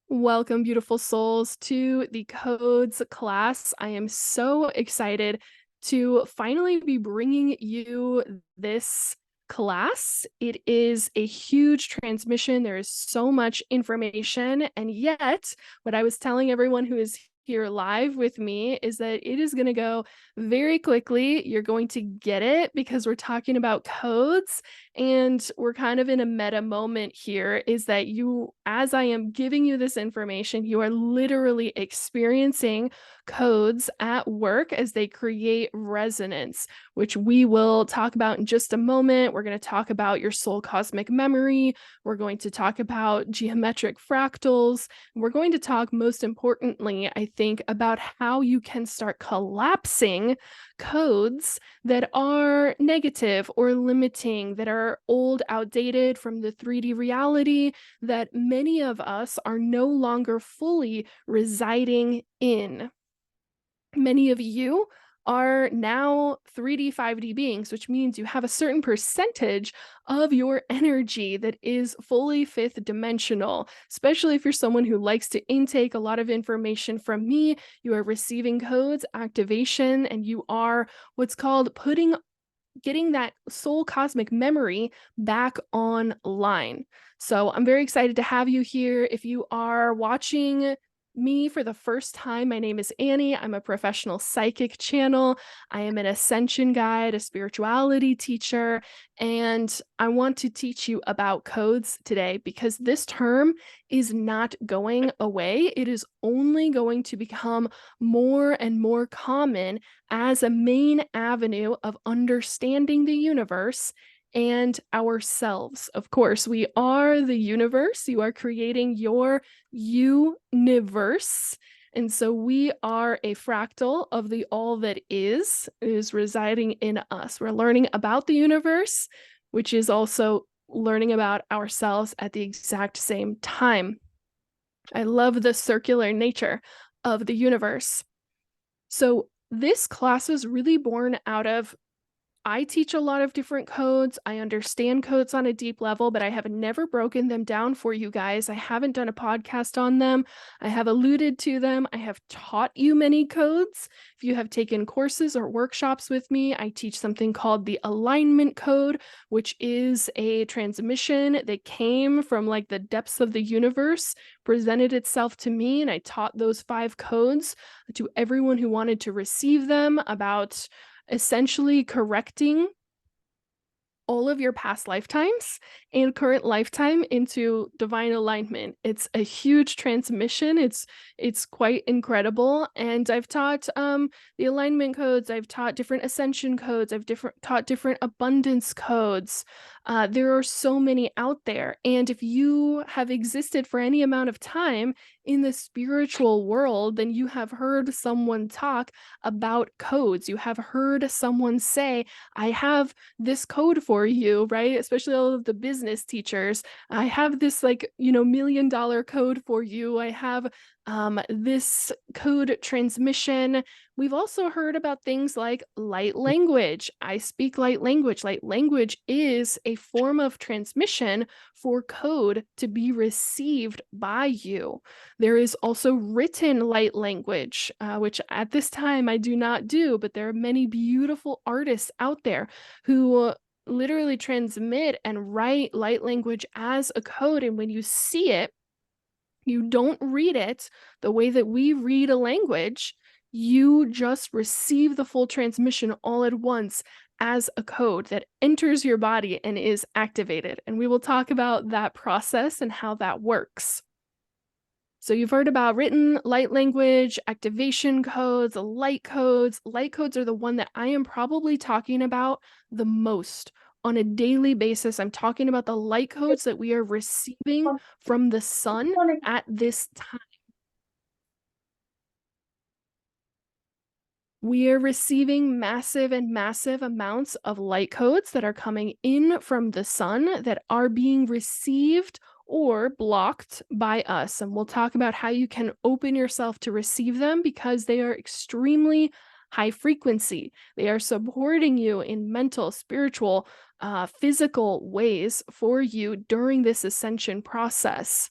Welcome, beautiful souls, to the codes class. I am so excited to finally be bringing you this class. It is a huge transmission. There is so much information, and yet what I was telling everyone who is here live with me is that it is going to go very quickly. You're going to get it because we're talking about codes, and we're kind of in a meta moment here, is that you, as I am giving you this information, you are literally experiencing codes at work as they create resonance, which we will talk about in just a moment. We're going to talk about your soul cosmic memory. We're going to talk about geometric fractals. We're going to talk, most importantly, I think, about how you can start collapsing codes that are negative or limiting, that are old, outdated from the 3D reality that many of us are no longer fully residing in. Many of you are now 3D, 5D beings, which means you have a certain percentage of your energy that is fully fifth dimensional, especially if you're someone who likes to intake a lot of information from me. You are receiving codes, activation, and you are what's called getting that soul cosmic memory back online. So I'm very excited to have you here. If you are watching me for the first time, my name is Annie. I'm a professional psychic channel. I am an ascension guide, a spirituality teacher, and I want to teach you about codes today because this term is not going away. It is only going to become more and more common as a main avenue of understanding the universe and ourselves. Of course, we are the universe. You are creating your universe. And so we are a fractal of the all that is residing in us. We're learning about the universe, which is also learning about ourselves at the exact same time. I love the circular nature of the universe. So this class was really born out of, I teach a lot of different codes. I understand codes on a deep level, but I have never broken them down for you guys. I haven't done a podcast on them. I have alluded to them. I have taught you many codes. If you have taken courses or workshops with me, I teach something called the alignment code, which is a transmission that came from like the depths of the universe, presented itself to me, and I taught those 5 codes to everyone who wanted to receive them, about essentially correcting all of your past lifetimes and current lifetime into divine alignment. It's a huge transmission. It's quite incredible. And I've taught the alignment codes. I've taught different ascension codes. I've taught different abundance codes. There are so many out there. And if you have existed for any amount of time in the spiritual world, then you have heard someone talk about codes. You have heard someone say, I have this code for you, right? Especially all of the business teachers. I have this $1 million code for you. I have this code transmission. We've also heard about things like light language. I speak light language. Light language is a form of transmission for code to be received by you. There is also written light language, which at this time I do not do, but there are many beautiful artists out there who literally transmit and write light language as a code. And when you see it, you don't read it the way that we read a language. You just receive the full transmission all at once as a code that enters your body and is activated. And we will talk about that process and how that works. So you've heard about written light language, activation codes, light codes. Light codes are the one that I am probably talking about the most on a daily basis. I'm talking about the light codes that we are receiving from the sun at this time. We are receiving massive and massive amounts of light codes that are coming in from the sun that are being received or blocked by us. And we'll talk about how you can open yourself to receive them because they are extremely high frequency. They are supporting you in mental, spiritual, physical ways for you during this ascension process.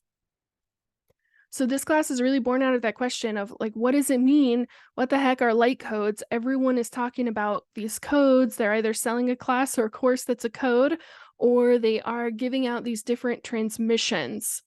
So this class is really born out of that question of like, what does it mean? What the heck are light codes? Everyone is talking about these codes. They're either selling a class or a course that's a code, or they are giving out these different transmissions.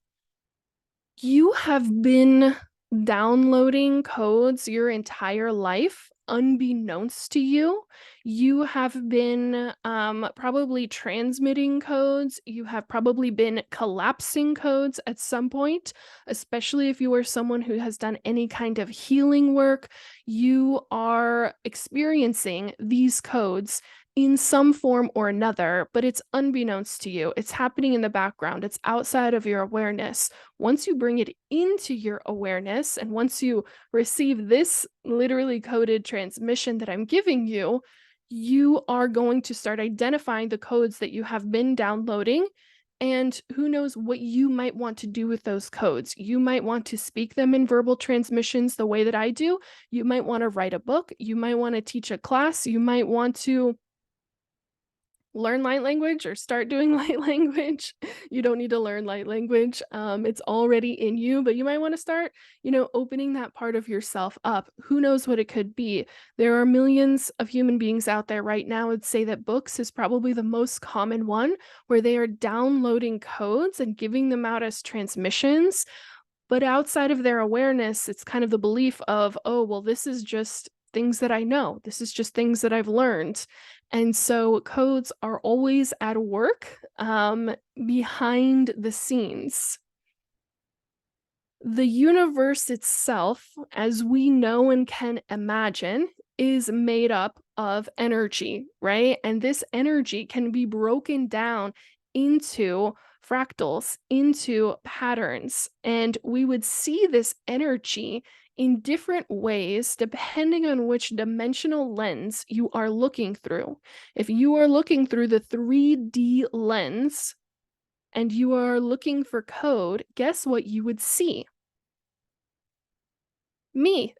You have been downloading codes your entire life, unbeknownst to you. You have been probably transmitting codes. You have probably been collapsing codes at some point, especially if you are someone who has done any kind of healing work. You are experiencing these codes in some form or another, but it's unbeknownst to you. It's happening in the background. It's outside of your awareness. Once you bring it into your awareness, and once you receive this literally coded transmission that I'm giving you, you are going to start identifying the codes that you have been downloading. And who knows what you might want to do with those codes. You might want to speak them in verbal transmissions the way that I do. You might want to write a book. You might want to teach a class. You might want to learn light language or start doing light language. You don't need to learn light language. It's already in you, but you might want to start, opening that part of yourself up. Who knows what it could be? There are millions of human beings out there right now. I'd say that books is probably the most common one where they are downloading codes and giving them out as transmissions. But outside of their awareness, it's kind of the belief of, oh, well, this is just things that I know. This is just things that I've learned. And so codes are always at work behind the scenes. The universe itself, as we know and can imagine, is made up of energy, right? And this energy can be broken down into fractals, into patterns. And we would see this energy in different ways depending on which dimensional lens you are looking through. If you are looking through the 3D lens and you are looking for code, guess what you would see? Me.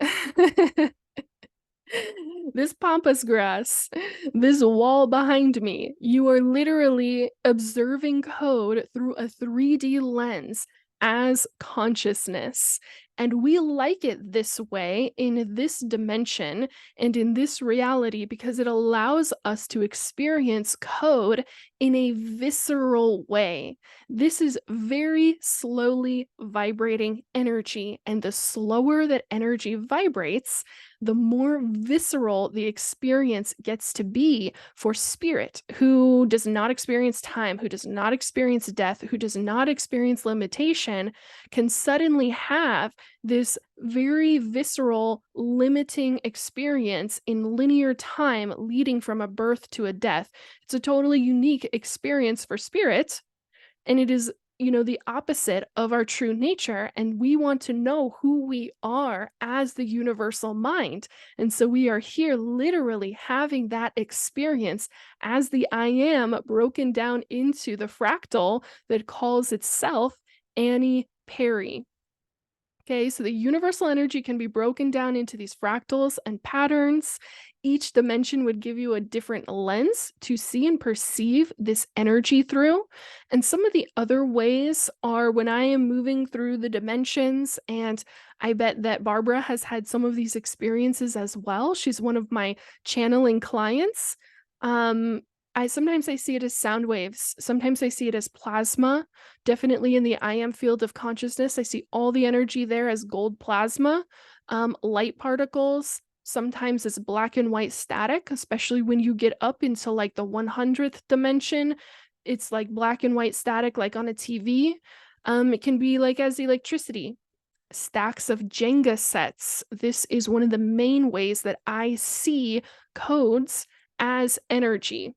This pampas grass, this wall behind me, you are literally observing code through a 3D lens as consciousness. And we like it this way in this dimension and in this reality because it allows us to experience code in a visceral way. This is very slowly vibrating energy, and the slower that energy vibrates, the more visceral the experience gets to be for spirit, who does not experience time, who does not experience death, who does not experience limitation, can suddenly have this very visceral, limiting experience in linear time leading from a birth to a death. It's a totally unique experience for spirit, and it is the opposite of our true nature, and we want to know who we are as the universal mind. And so we are here literally having that experience as the I am broken down into the fractal that calls itself Annie Perry. Okay, so the universal energy can be broken down into these fractals and patterns. Each dimension would give you a different lens to see and perceive this energy through. And some of the other ways are when I am moving through the dimensions, and I bet that Barbara has had some of these experiences as well. She's one of my channeling clients. Sometimes I see it as sound waves. Sometimes I see it as plasma. Definitely in the I am field of consciousness, I see all the energy there as gold plasma, light particles, sometimes as black and white static, especially when you get up into like the 100th dimension. It's like black and white static, like on a TV. It can be like as electricity, stacks of Jenga sets. This is one of the main ways that I see codes as energy,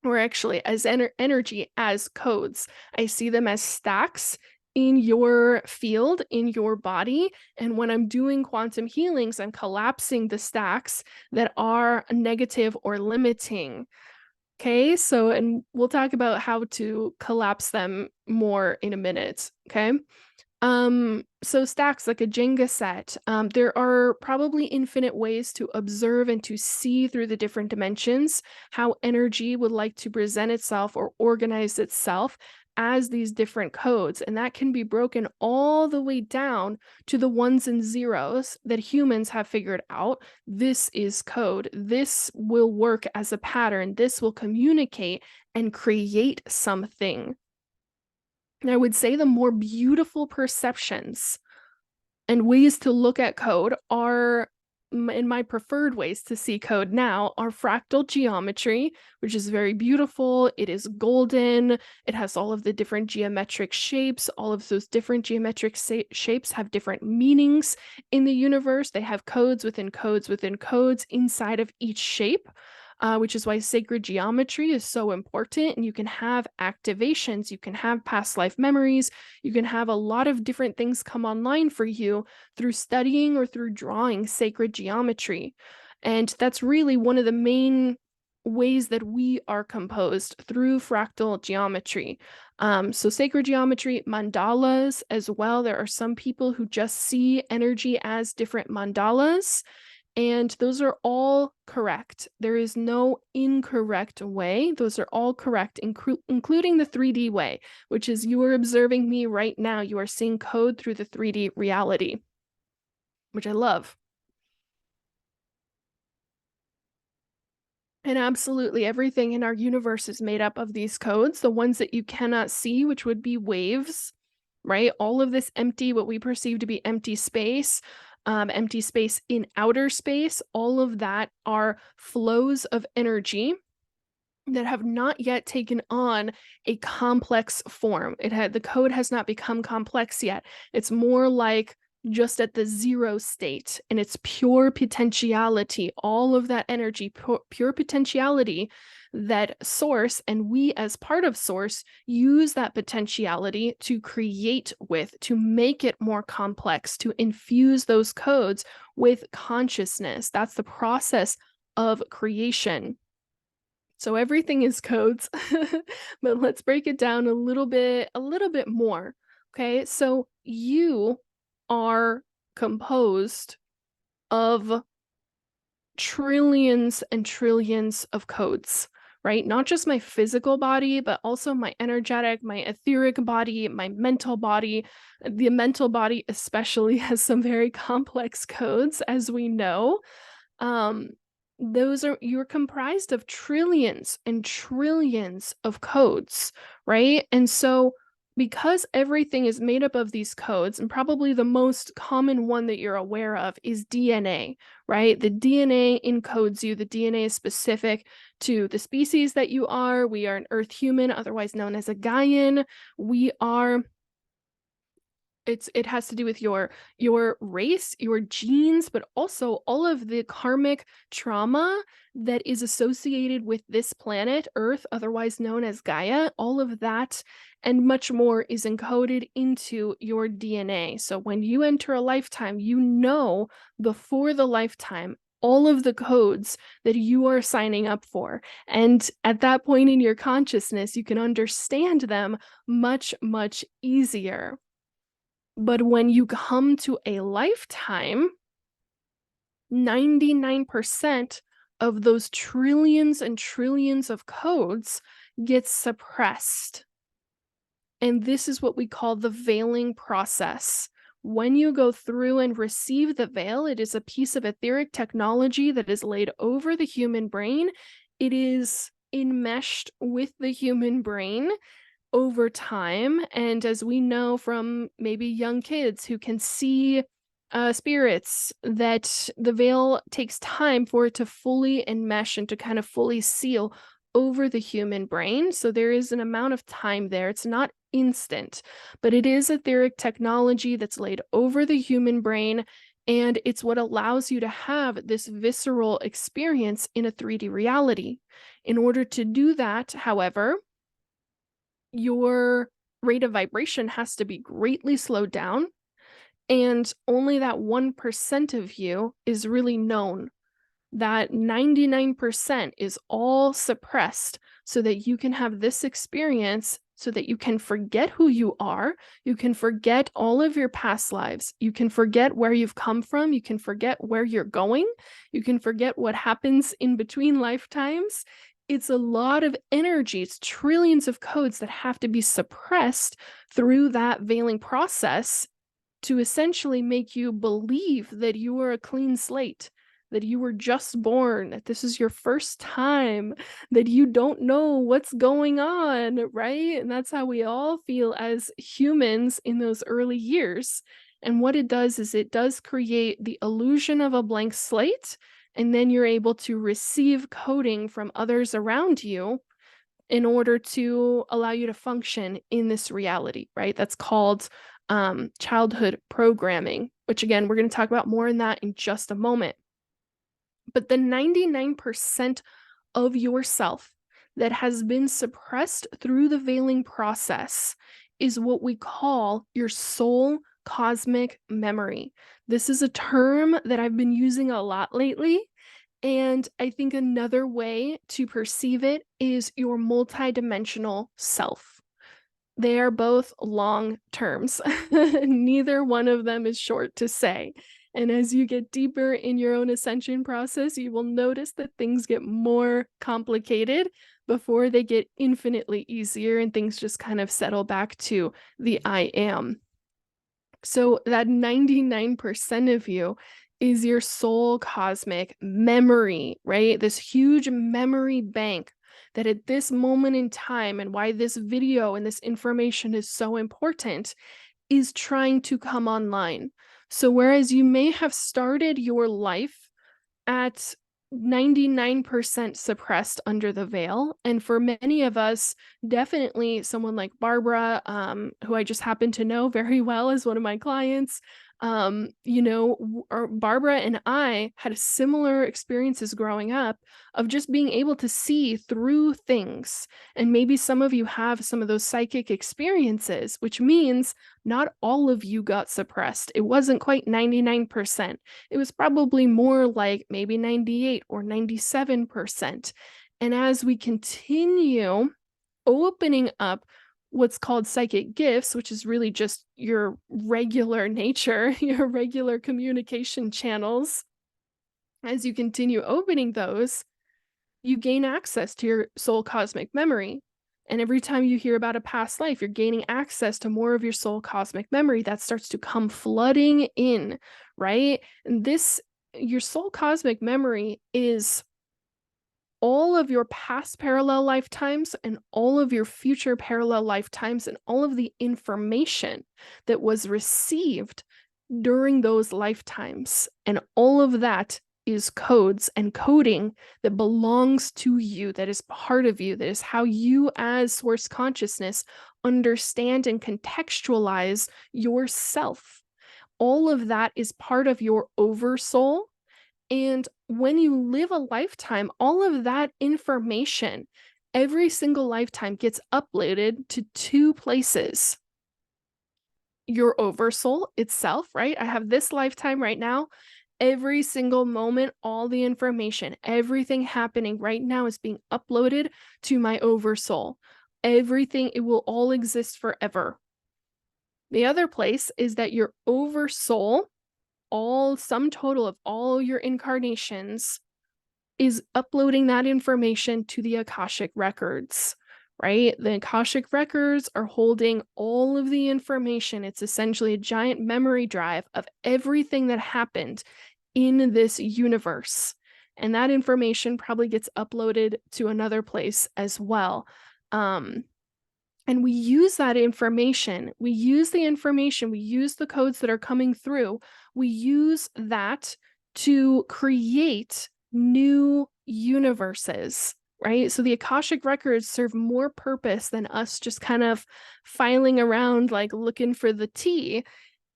or actually as energy as codes. I see them as stacks in your field, in your body. And when I'm doing quantum healings, I'm collapsing the stacks that are negative or limiting. Okay, so, and we'll talk about how to collapse them more in a minute. Okay. So stacks like a Jenga set, there are probably infinite ways to observe and to see through the different dimensions how energy would like to present itself or organize itself as these different codes, and that can be broken all the way down to the ones and zeros that humans have figured out. This is code. This will work as a pattern. This will communicate and create something. And I would say the more beautiful perceptions and ways to look at code are, in my preferred ways to see code now, are fractal geometry, which is very beautiful. It is golden. It has all of the different geometric shapes. All of those different geometric shapes have different meanings in the universe. They have codes within codes within codes inside of each shape. Which is why sacred geometry is so important. And you can have activations, you can have past life memories, you can have a lot of different things come online for you through studying or through drawing sacred geometry. And that's really one of the main ways that we are composed, through fractal geometry. So sacred geometry, mandalas as well. There are some people who just see energy as different mandalas. And those are all correct. There is no incorrect way. Those are all correct, including the 3D way, which is you are observing me right now. You are seeing code through the 3D reality, which I love. And absolutely everything in our universe is made up of these codes, the ones that you cannot see, which would be waves, right? All of this empty, what we perceive to be empty space in outer space, all of that are flows of energy that have not yet taken on a complex form. The code has not become complex yet. It's more like just at the zero state, and it's pure potentiality, all of that energy, pure potentiality that source, and we as part of source use that potentiality to create with, to make it more complex, to infuse those codes with consciousness. That's the process of creation. So everything is codes, but let's break it down a little bit more. Okay, so you are composed of trillions and trillions of codes, right? Not just my physical body, but also my energetic, my etheric body, my mental body. The mental body especially has some very complex codes, as we know. You're comprised of trillions and trillions of codes, right? And so because everything is made up of these codes, and probably the most common one that you're aware of is DNA, right? The DNA encodes you. The DNA is specific to the species that you are. We are an Earth human, otherwise known as a Gaian. It has to do with your race, your genes, but also all of the karmic trauma that is associated with this planet, Earth, otherwise known as Gaia. All of that and much more is encoded into your DNA. So when you enter a lifetime, you know before the lifetime all of the codes that you are signing up for. And at that point in your consciousness, you can understand them much, much easier. But when you come to a lifetime, 99% of those trillions and trillions of codes get suppressed. And this is what we call the veiling process. When you go through and receive the veil, it is a piece of etheric technology that is laid over the human brain. It is enmeshed with the human brain over time. And as we know from maybe young kids who can see spirits, that the veil takes time for it to fully enmesh and to kind of fully seal over the human brain. So there is an amount of time there. It's not instant, but it is etheric technology that's laid over the human brain. And it's what allows you to have this visceral experience in a 3D reality. In order to do that, however, your rate of vibration has to be greatly slowed down, and only that 1% of you is really known. That 99% is all suppressed so that you can have this experience, so that you can forget who you are, you can forget all of your past lives, you can forget where you've come from, you can forget where you're going, you can forget what happens in between lifetimes, it's a lot of energy. It's trillions of codes that have to be suppressed through that veiling process to essentially make you believe that you are a clean slate, that you were just born, that this is your first time, that you don't know what's going on, right? And that's how we all feel as humans in those early years. And what it does is it does create the illusion of a blank slate, and then you're able to receive coding from others around you in order to allow you to function in this reality, right? That's called childhood programming, which again, we're going to talk about more in that in just a moment. But the 99% of yourself that has been suppressed through the veiling process is what we call your soul cosmic memory. This is a term that I've been using a lot lately. And I think another way to perceive it is your multidimensional self. They are both long terms. Neither one of them is short to say. And as you get deeper in your own ascension process, you will notice that things get more complicated before they get infinitely easier and things just kind of settle back to the I am. So that 99% of you is your soul cosmic memory, right? This huge memory bank that at this moment in time, and why this video and this information is so important, is trying to come online. So whereas you may have started your life at 99% suppressed under the veil. And for many of us, definitely someone like Barbara, who I just happen to know very well as one of my clients, or Barbara and I had similar experiences growing up of just being able to see through things. And maybe some of you have some of those psychic experiences, which means not all of you got suppressed. It wasn't quite 99%. It was probably more like maybe 98 or 97%. And as we continue opening up what's called psychic gifts, which is really just your regular nature, your regular communication channels, as you continue opening those, you gain access to your soul cosmic memory. And every time you hear about a past life, you're gaining access to more of your soul cosmic memory that starts to come flooding in, right? And your soul cosmic memory is all of your past parallel lifetimes and all of your future parallel lifetimes and all of the information that was received during those lifetimes. And all of that is codes and coding that belongs to you, that is part of you, that is how you as source consciousness understand and contextualize yourself. All of that is part of your oversoul. And when you live a lifetime, all of that information, every single lifetime gets uploaded to two places. Your oversoul itself, right? I have this lifetime right now. Every single moment, all the information, everything happening right now is being uploaded to my oversoul. Everything, it will all exist forever. The other place is that your oversoul, sum total of all your incarnations, is uploading that information to the Akashic records, right? The Akashic records are holding all of the information. It's essentially a giant memory drive of everything that happened in this universe. And that information probably gets uploaded to another place as well. And we use that information. We use the information. We use the codes that are coming through. We use that to create new universes, right? So the Akashic records serve more purpose than us just kind of filing around like looking for the tea.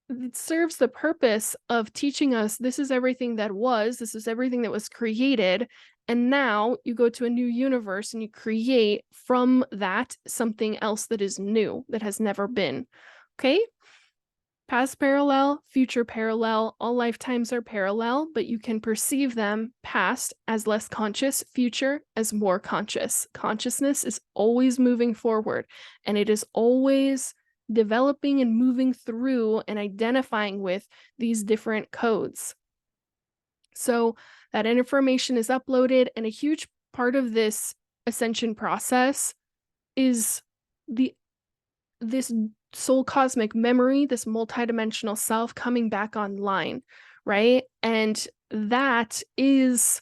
It serves the purpose of teaching us this is everything that was, this is everything that was created. And now you go to a new universe and you create from that something else that is new, that has never been. Okay? Past parallel, future parallel, all lifetimes are parallel, but you can perceive them past as less conscious, future as more conscious. Consciousness is always moving forward, and it is always developing and moving through and identifying with these different codes. So that information is uploaded, and a huge part of this ascension process is the this soul cosmic memory, this multidimensional self coming back online, right? And that is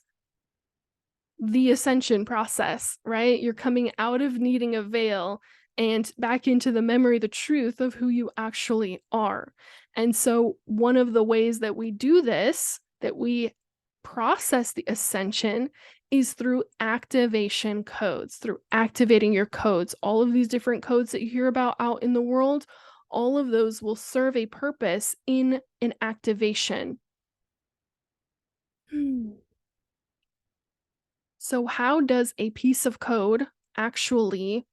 the ascension process, right? You're coming out of needing a veil and back into the memory, the truth of who you actually are. And so, one of the ways that we do this, that we process the ascension, is through activation codes, through activating your codes. All of these different codes that you hear about out in the world, all of those will serve a purpose in an activation. Hmm. So, how does a piece of code actually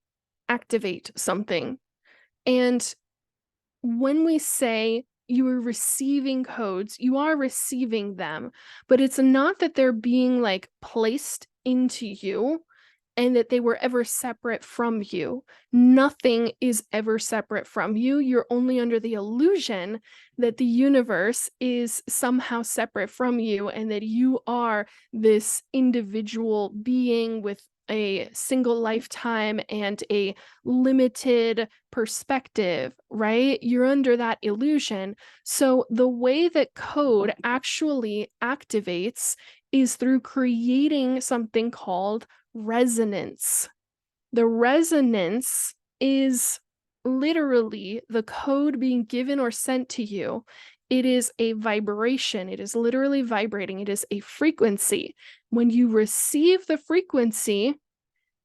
activate something? And when we say you are receiving codes, you are receiving them, but it's not that they're being like placed into you and that they were ever separate from you. Nothing is ever separate from you. You're only under the illusion that the universe is somehow separate from you and that you are this individual being with a single lifetime and a limited perspective, right? You're under that illusion. So, the way that code actually activates is through creating something called resonance. The resonance is literally the code being given or sent to you. It is a vibration. It is literally vibrating. It is a frequency. When you receive the frequency,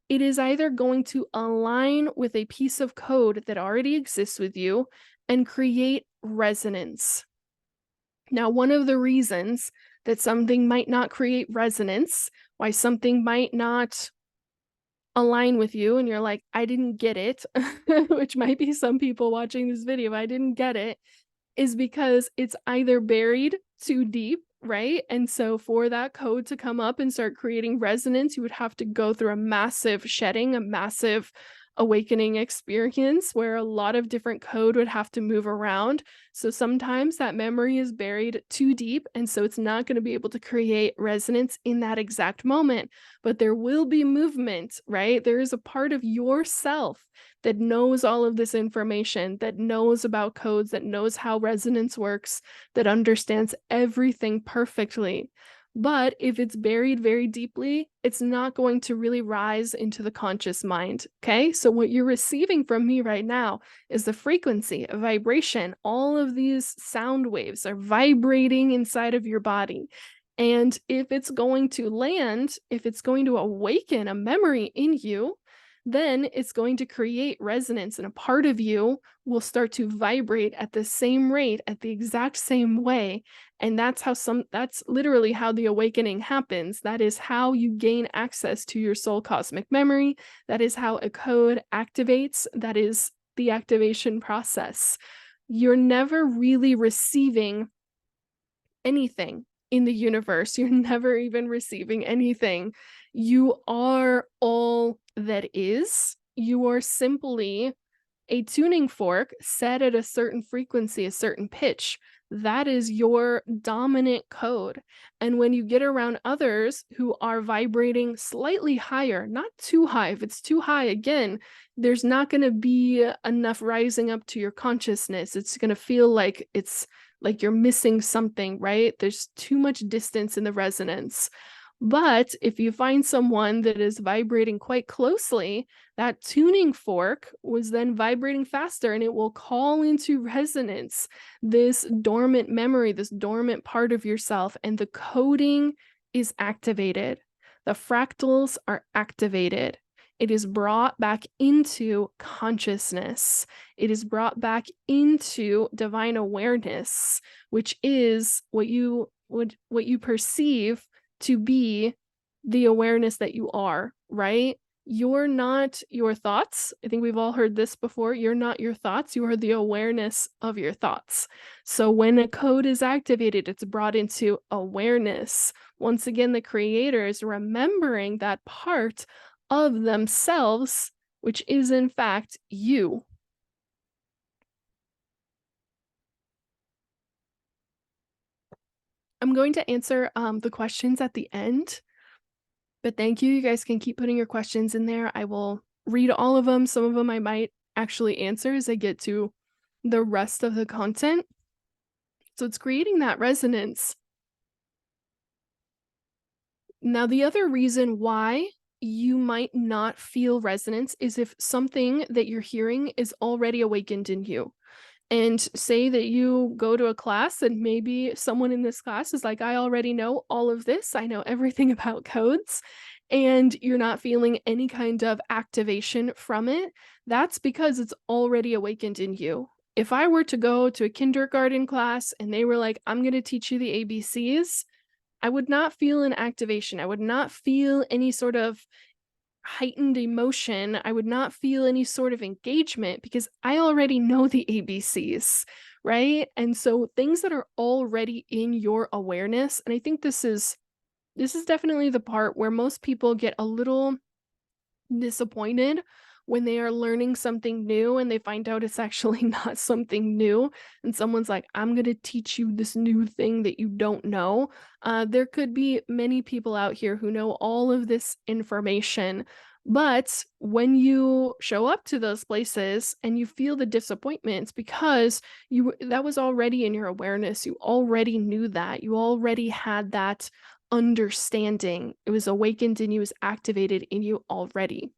it is either going to align with a piece of code that already exists with you and create resonance. Now, one of the reasons that something might not create resonance, why something might not align with you and you're like, I didn't get it, which might be some people watching this video, I didn't get it, is because it's either buried too deep, right? And so for that code to come up and start creating resonance, you would have to go through a massive shedding, a massive awakening experience where a lot of different code would have to move around. So sometimes that memory is buried too deep, and so it's not going to be able to create resonance in that exact moment. But there will be movement, right? There is a part of yourself that knows all of this information, that knows about codes, that knows how resonance works, that understands everything perfectly. But if it's buried very deeply, it's not going to really rise into the conscious mind. Okay. So, what you're receiving from me right now is the frequency, a vibration. All of these sound waves are vibrating inside of your body. And if it's going to land, if it's going to awaken a memory in you, then it's going to create resonance, and a part of you will start to vibrate at the same rate, at the exact same way. And that's literally how the awakening happens. That is how you gain access to your soul cosmic memory. That is how a code activates. That is the activation process. You're never really receiving anything in the universe. You're never even receiving anything. You are all that is. You are simply a tuning fork set at a certain frequency, a certain pitch. That is your dominant code. And when you get around others who are vibrating slightly higher, not too high, if it's too high, again, there's not going to be enough rising up to your consciousness. It's going to feel like it's like you're missing something, right? There's too much distance in the resonance. But if you find someone that is vibrating quite closely, that tuning fork was then vibrating faster and it will call into resonance this dormant memory, this dormant part of yourself, and the coding is activated. The fractals are activated. It is brought back into consciousness. It is brought back into divine awareness, which is what you perceive to be the awareness that you are, right? You're not your thoughts. I think we've all heard this before. You're not your thoughts. You are the awareness of your thoughts. So when a code is activated, it's brought into awareness. Once again, the creator is remembering that part of themselves, which is in fact you. I'm going to answer the questions at the end. But thank you. You guys can keep putting your questions in there. I will read all of them. Some of them I might actually answer as I get to the rest of the content. So it's creating that resonance. Now, the other reason why you might not feel resonance is if something that you're hearing is already awakened in you. And say that you go to a class and maybe someone in this class is like, I already know all of this. I know everything about codes. And you're not feeling any kind of activation from it. That's because it's already awakened in you. If I were to go to a kindergarten class and they were like, I'm going to teach you the ABCs, I would not feel an activation. I would not feel any sort of heightened emotion. I would not feel any sort of engagement because I already know the ABCs, right? And so things that are already in your awareness, and I think this is definitely the part where most people get a little disappointed when they are learning something new and they find out it's actually not something new and someone's like, I'm going to teach you this new thing that you don't know. There could be many people out here who know all of this information, but when you show up to those places and you feel the disappointments because that was already in your awareness, you already knew that, you already had that understanding. It was awakened in you, it was activated in you already.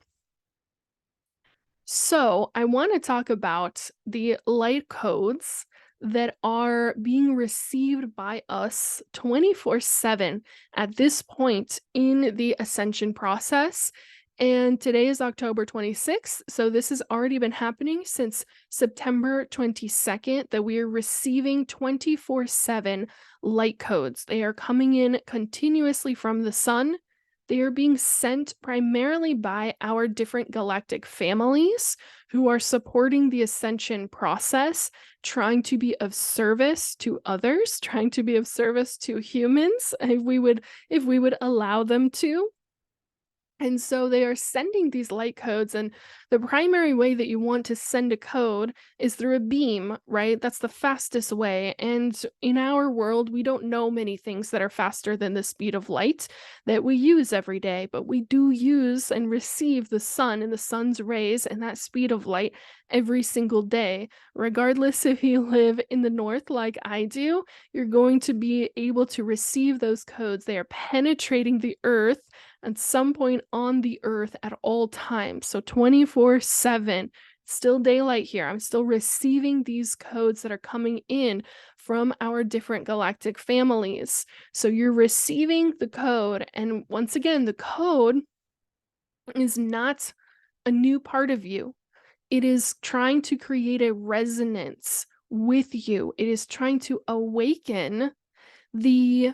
So, I want to talk about the light codes that are being received by us 24/7 at this point in the ascension process. And today is October 26th. So, this has already been happening since September 22nd that we are receiving 24/7 light codes. They are coming in continuously from the sun. They are being sent primarily by our different galactic families who are supporting the ascension process, trying to be of service to others, trying to be of service to humans if we would allow them to. And so they are sending these light codes, and the primary way that you want to send a code is through a beam, right? That's the fastest way. And in our world, we don't know many things that are faster than the speed of light that we use every day, but we do use and receive the sun and the sun's rays and that speed of light every single day. Regardless if you live in the north like I do, you're going to be able to receive those codes. They are penetrating the earth at some point on the earth at all times. So 24/7, still daylight here. I'm still receiving these codes that are coming in from our different galactic families. So you're receiving the code. And once again, the code is not a new part of you. It is trying to create a resonance with you. It is trying to awaken the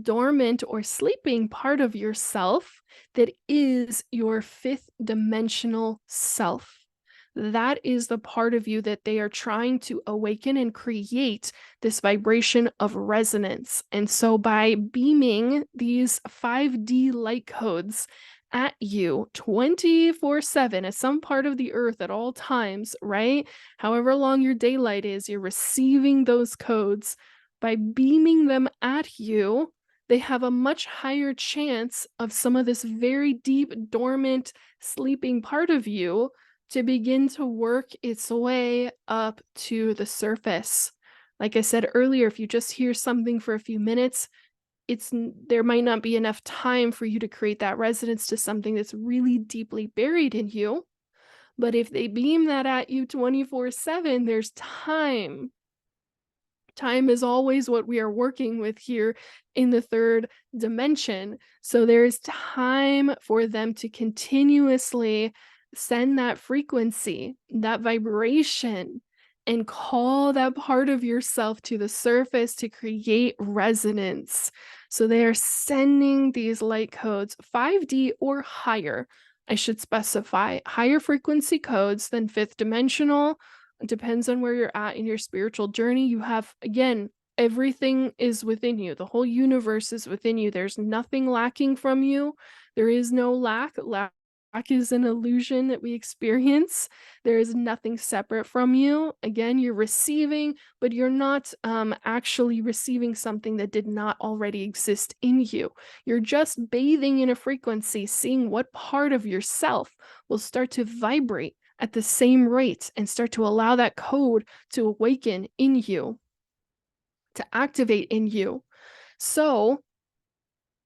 dormant or sleeping part of yourself that is your fifth dimensional self. That is the part of you that they are trying to awaken and create this vibration of resonance. And so by beaming these 5D light codes at you 24/7 at some part of the earth at all times, right? However long your daylight is, you're receiving those codes. By beaming them at you, they have a much higher chance of some of this very deep, dormant, sleeping part of you to begin to work its way up to the surface. Like I said earlier, if you just hear something for a few minutes, there might not be enough time for you to create that resonance to something that's really deeply buried in you. But if they beam that at you 24/7, there's time. Time is always what we are working with here in the third dimension. So there is time for them to continuously send that frequency, that vibration, and call that part of yourself to the surface to create resonance. So they are sending these light codes 5D or higher. I should specify higher frequency codes than fifth dimensional. It depends on where you're at in your spiritual journey. You have, again, everything is within you. The whole universe is within you. There's nothing lacking from you. There is no lack. is an illusion that we experience. There is nothing separate from you. Again, you're receiving, but you're not actually receiving something that did not already exist in you. You're just bathing in a frequency, seeing what part of yourself will start to vibrate at the same rate and start to allow that code to awaken in you, to activate in you. So,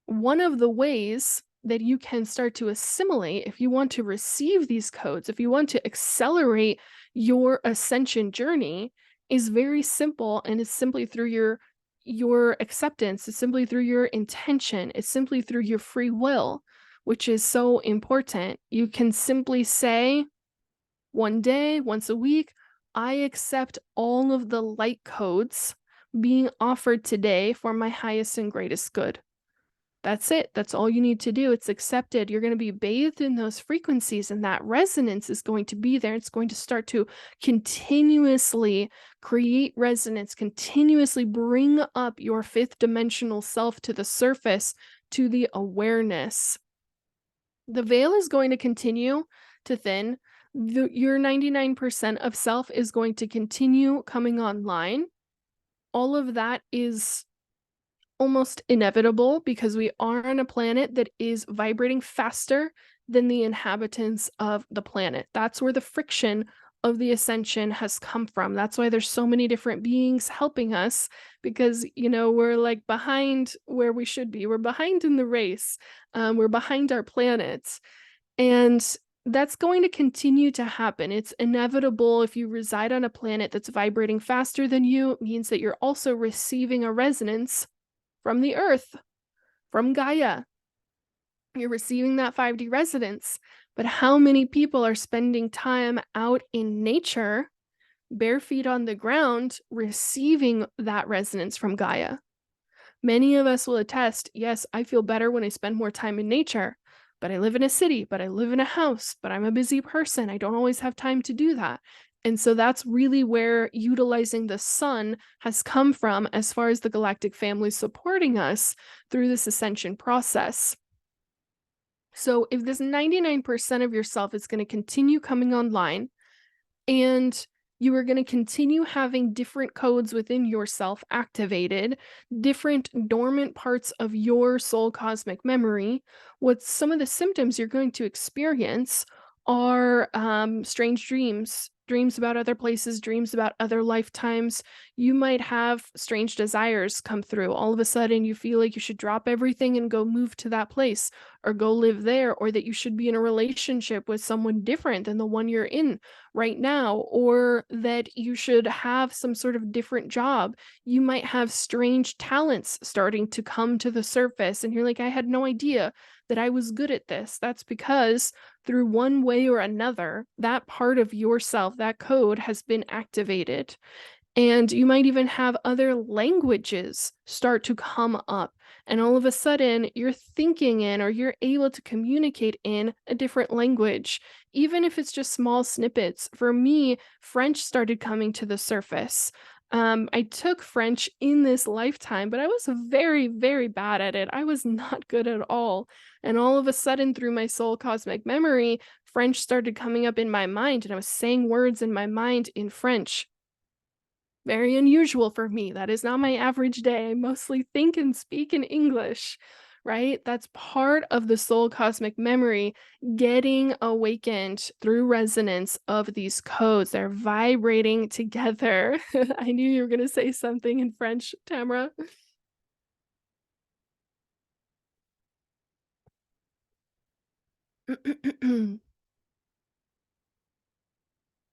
one of the ways that you can start to assimilate, if you want to receive these codes, if you want to accelerate your ascension journey, is very simple, and it's simply through your acceptance. It's simply through your intention. It's simply through your free will, which is so important. You can simply say one day, once a week, I accept all of the light codes being offered today for my highest and greatest good. That's it. That's all you need to do. It's accepted. You're going to be bathed in those frequencies, and that resonance is going to be there. It's going to start to continuously create resonance, continuously bring up your fifth dimensional self to the surface, to the awareness. The veil is going to continue to thin. Your 99% of self is going to continue coming online. All of that is almost inevitable because we are on a planet that is vibrating faster than the inhabitants of the planet. That's where the friction of the ascension has come from. That's why there's so many different beings helping us, because we're like behind where we should be. We're behind in the race. We're behind our planet, and that's going to continue to happen. It's inevitable. If you reside on a planet that's vibrating faster than you, it means that you're also receiving a resonance from the earth, from Gaia. You're receiving that 5D resonance. But how many people are spending time out in nature, bare feet on the ground, receiving that resonance from Gaia? Many of us will attest, yes, I feel better when I spend more time in nature, but I live in a city, but I live in a house, but I'm a busy person. I don't always have time to do that. And so that's really where utilizing the sun has come from, as far as the galactic family supporting us through this ascension process. So if this 99% of yourself is going to continue coming online, and you are going to continue having different codes within yourself activated, different dormant parts of your soul cosmic memory, what some of the symptoms you're going to experience are strange dreams, dreams about other places, dreams about other lifetimes. You might have strange desires come through. All of a sudden, you feel like you should drop everything and go move to that place, or go live there, or that you should be in a relationship with someone different than the one you're in right now, or that you should have some sort of different job. You might have strange talents starting to come to the surface, and you're like, I had no idea that I was good at this. That's because through one way or another, that part of yourself, that code, has been activated. And you might even have other languages start to come up. And all of a sudden, you're thinking in, or you're able to communicate in, a different language, even if it's just small snippets. For me, French started coming to the surface. I took French in this lifetime, but I was very, very bad at it. I was not good at all. And all of a sudden, through my soul cosmic memory, French started coming up in my mind, and I was saying words in my mind in French. Very unusual for me. That is not my average day. I mostly think and speak in English, right? That's part of the soul cosmic memory getting awakened through resonance of these codes. They're vibrating together. I knew you were going to say something in French, Tamara.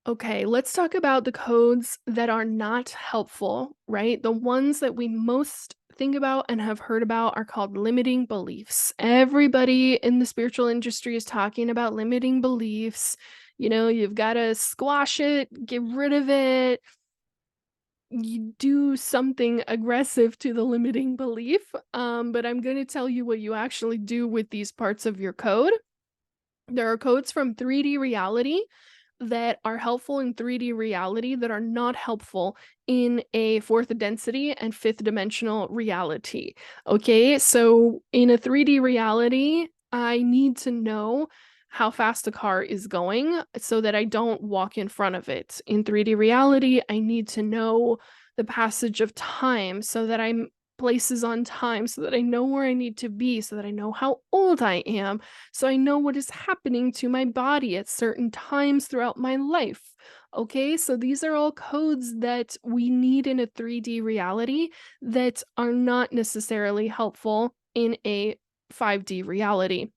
Okay, let's talk about the codes that are not helpful, right? The ones that we most think about and have heard about are called limiting beliefs. Everybody in the spiritual industry is talking about limiting beliefs. You've got to squash it, get rid of it. You do something aggressive to the limiting belief. But I'm going to tell you what you actually do with these parts of your code. There are codes from 3D reality that are helpful in 3D reality that are not helpful in a fourth density and fifth dimensional reality. Okay, so in a 3D reality, I need to know how fast a car is going so that I don't walk in front of it. In 3D reality, I need to know the passage of time so that I'm places on time, so that I know where I need to be, so that I know how old I am, so I know what is happening to my body at certain times throughout my life. Okay, so these are all codes that we need in a 3D reality that are not necessarily helpful in a 5D reality.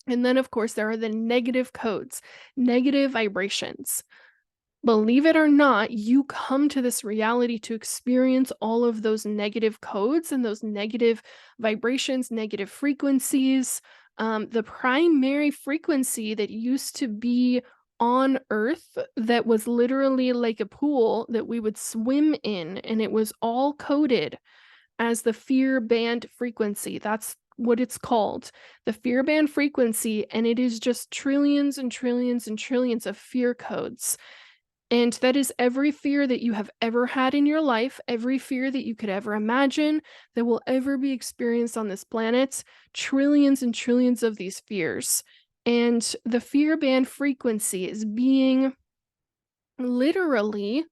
And then, of course, there are the negative codes, negative vibrations. Believe it or not, you come to this reality to experience all of those negative codes and those negative vibrations, negative frequencies. The primary frequency that used to be on Earth, that was literally like a pool that we would swim in, and it was all coded as the fear band frequency. That's what it's called, the fear band frequency, and it is just trillions and trillions and trillions of fear codes. And that is every fear that you have ever had in your life, every fear that you could ever imagine that will ever be experienced on this planet, trillions and trillions of these fears. And the fear band frequency is being literally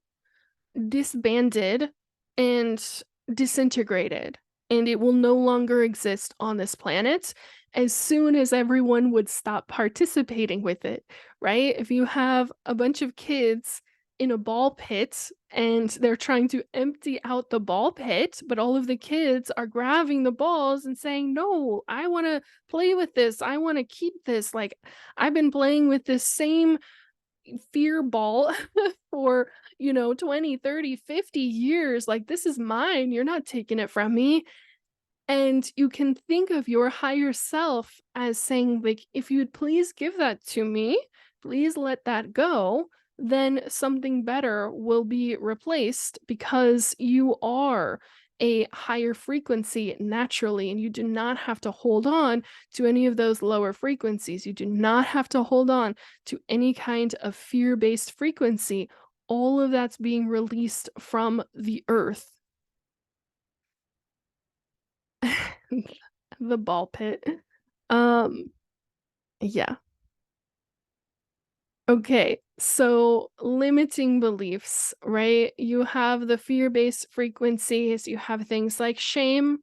disbanded and disintegrated, and it will no longer exist on this planet as soon as everyone would stop participating with it, right? If you have a bunch of kids in a ball pit and they're trying to empty out the ball pit, but all of the kids are grabbing the balls and saying, "No, I want to play with this. I want to keep this. Like, I've been playing with this same fear ball for 20, 30, 50 years. Like, this is mine. You're not taking it from me." And you can think of your higher self as saying, like, if you'd please give that to me, please let that go, then something better will be replaced, because you are a higher frequency naturally, and you do not have to hold on to any of those lower frequencies. You do not have to hold on to any kind of fear-based frequency. All of that's being released from the earth. The ball pit. Um, yeah. Okay. So limiting beliefs, right? You have the fear-based frequencies, you have things like shame.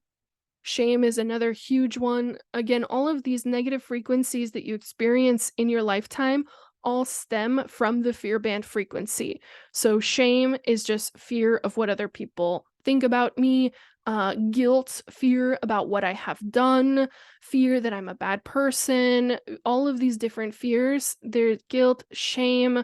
Shame is another huge one. Again, all of these negative frequencies that you experience in your lifetime all stem from the fear band frequency. So, shame is just fear of what other people think about me, guilt, fear about what I have done, fear that I'm a bad person, all of these different fears. There's guilt, shame,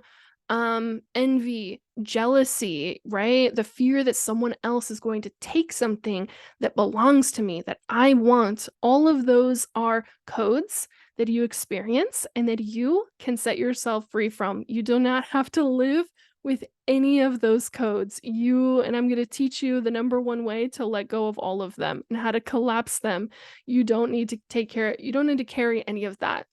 envy, jealousy, right? The fear that someone else is going to take something that belongs to me, that I want. All of those are codes that you experience and that you can set yourself free from. You do not have to live with any of those codes. And I'm going to teach you the number one way to let go of all of them and how to collapse them. You don't need to carry any of that.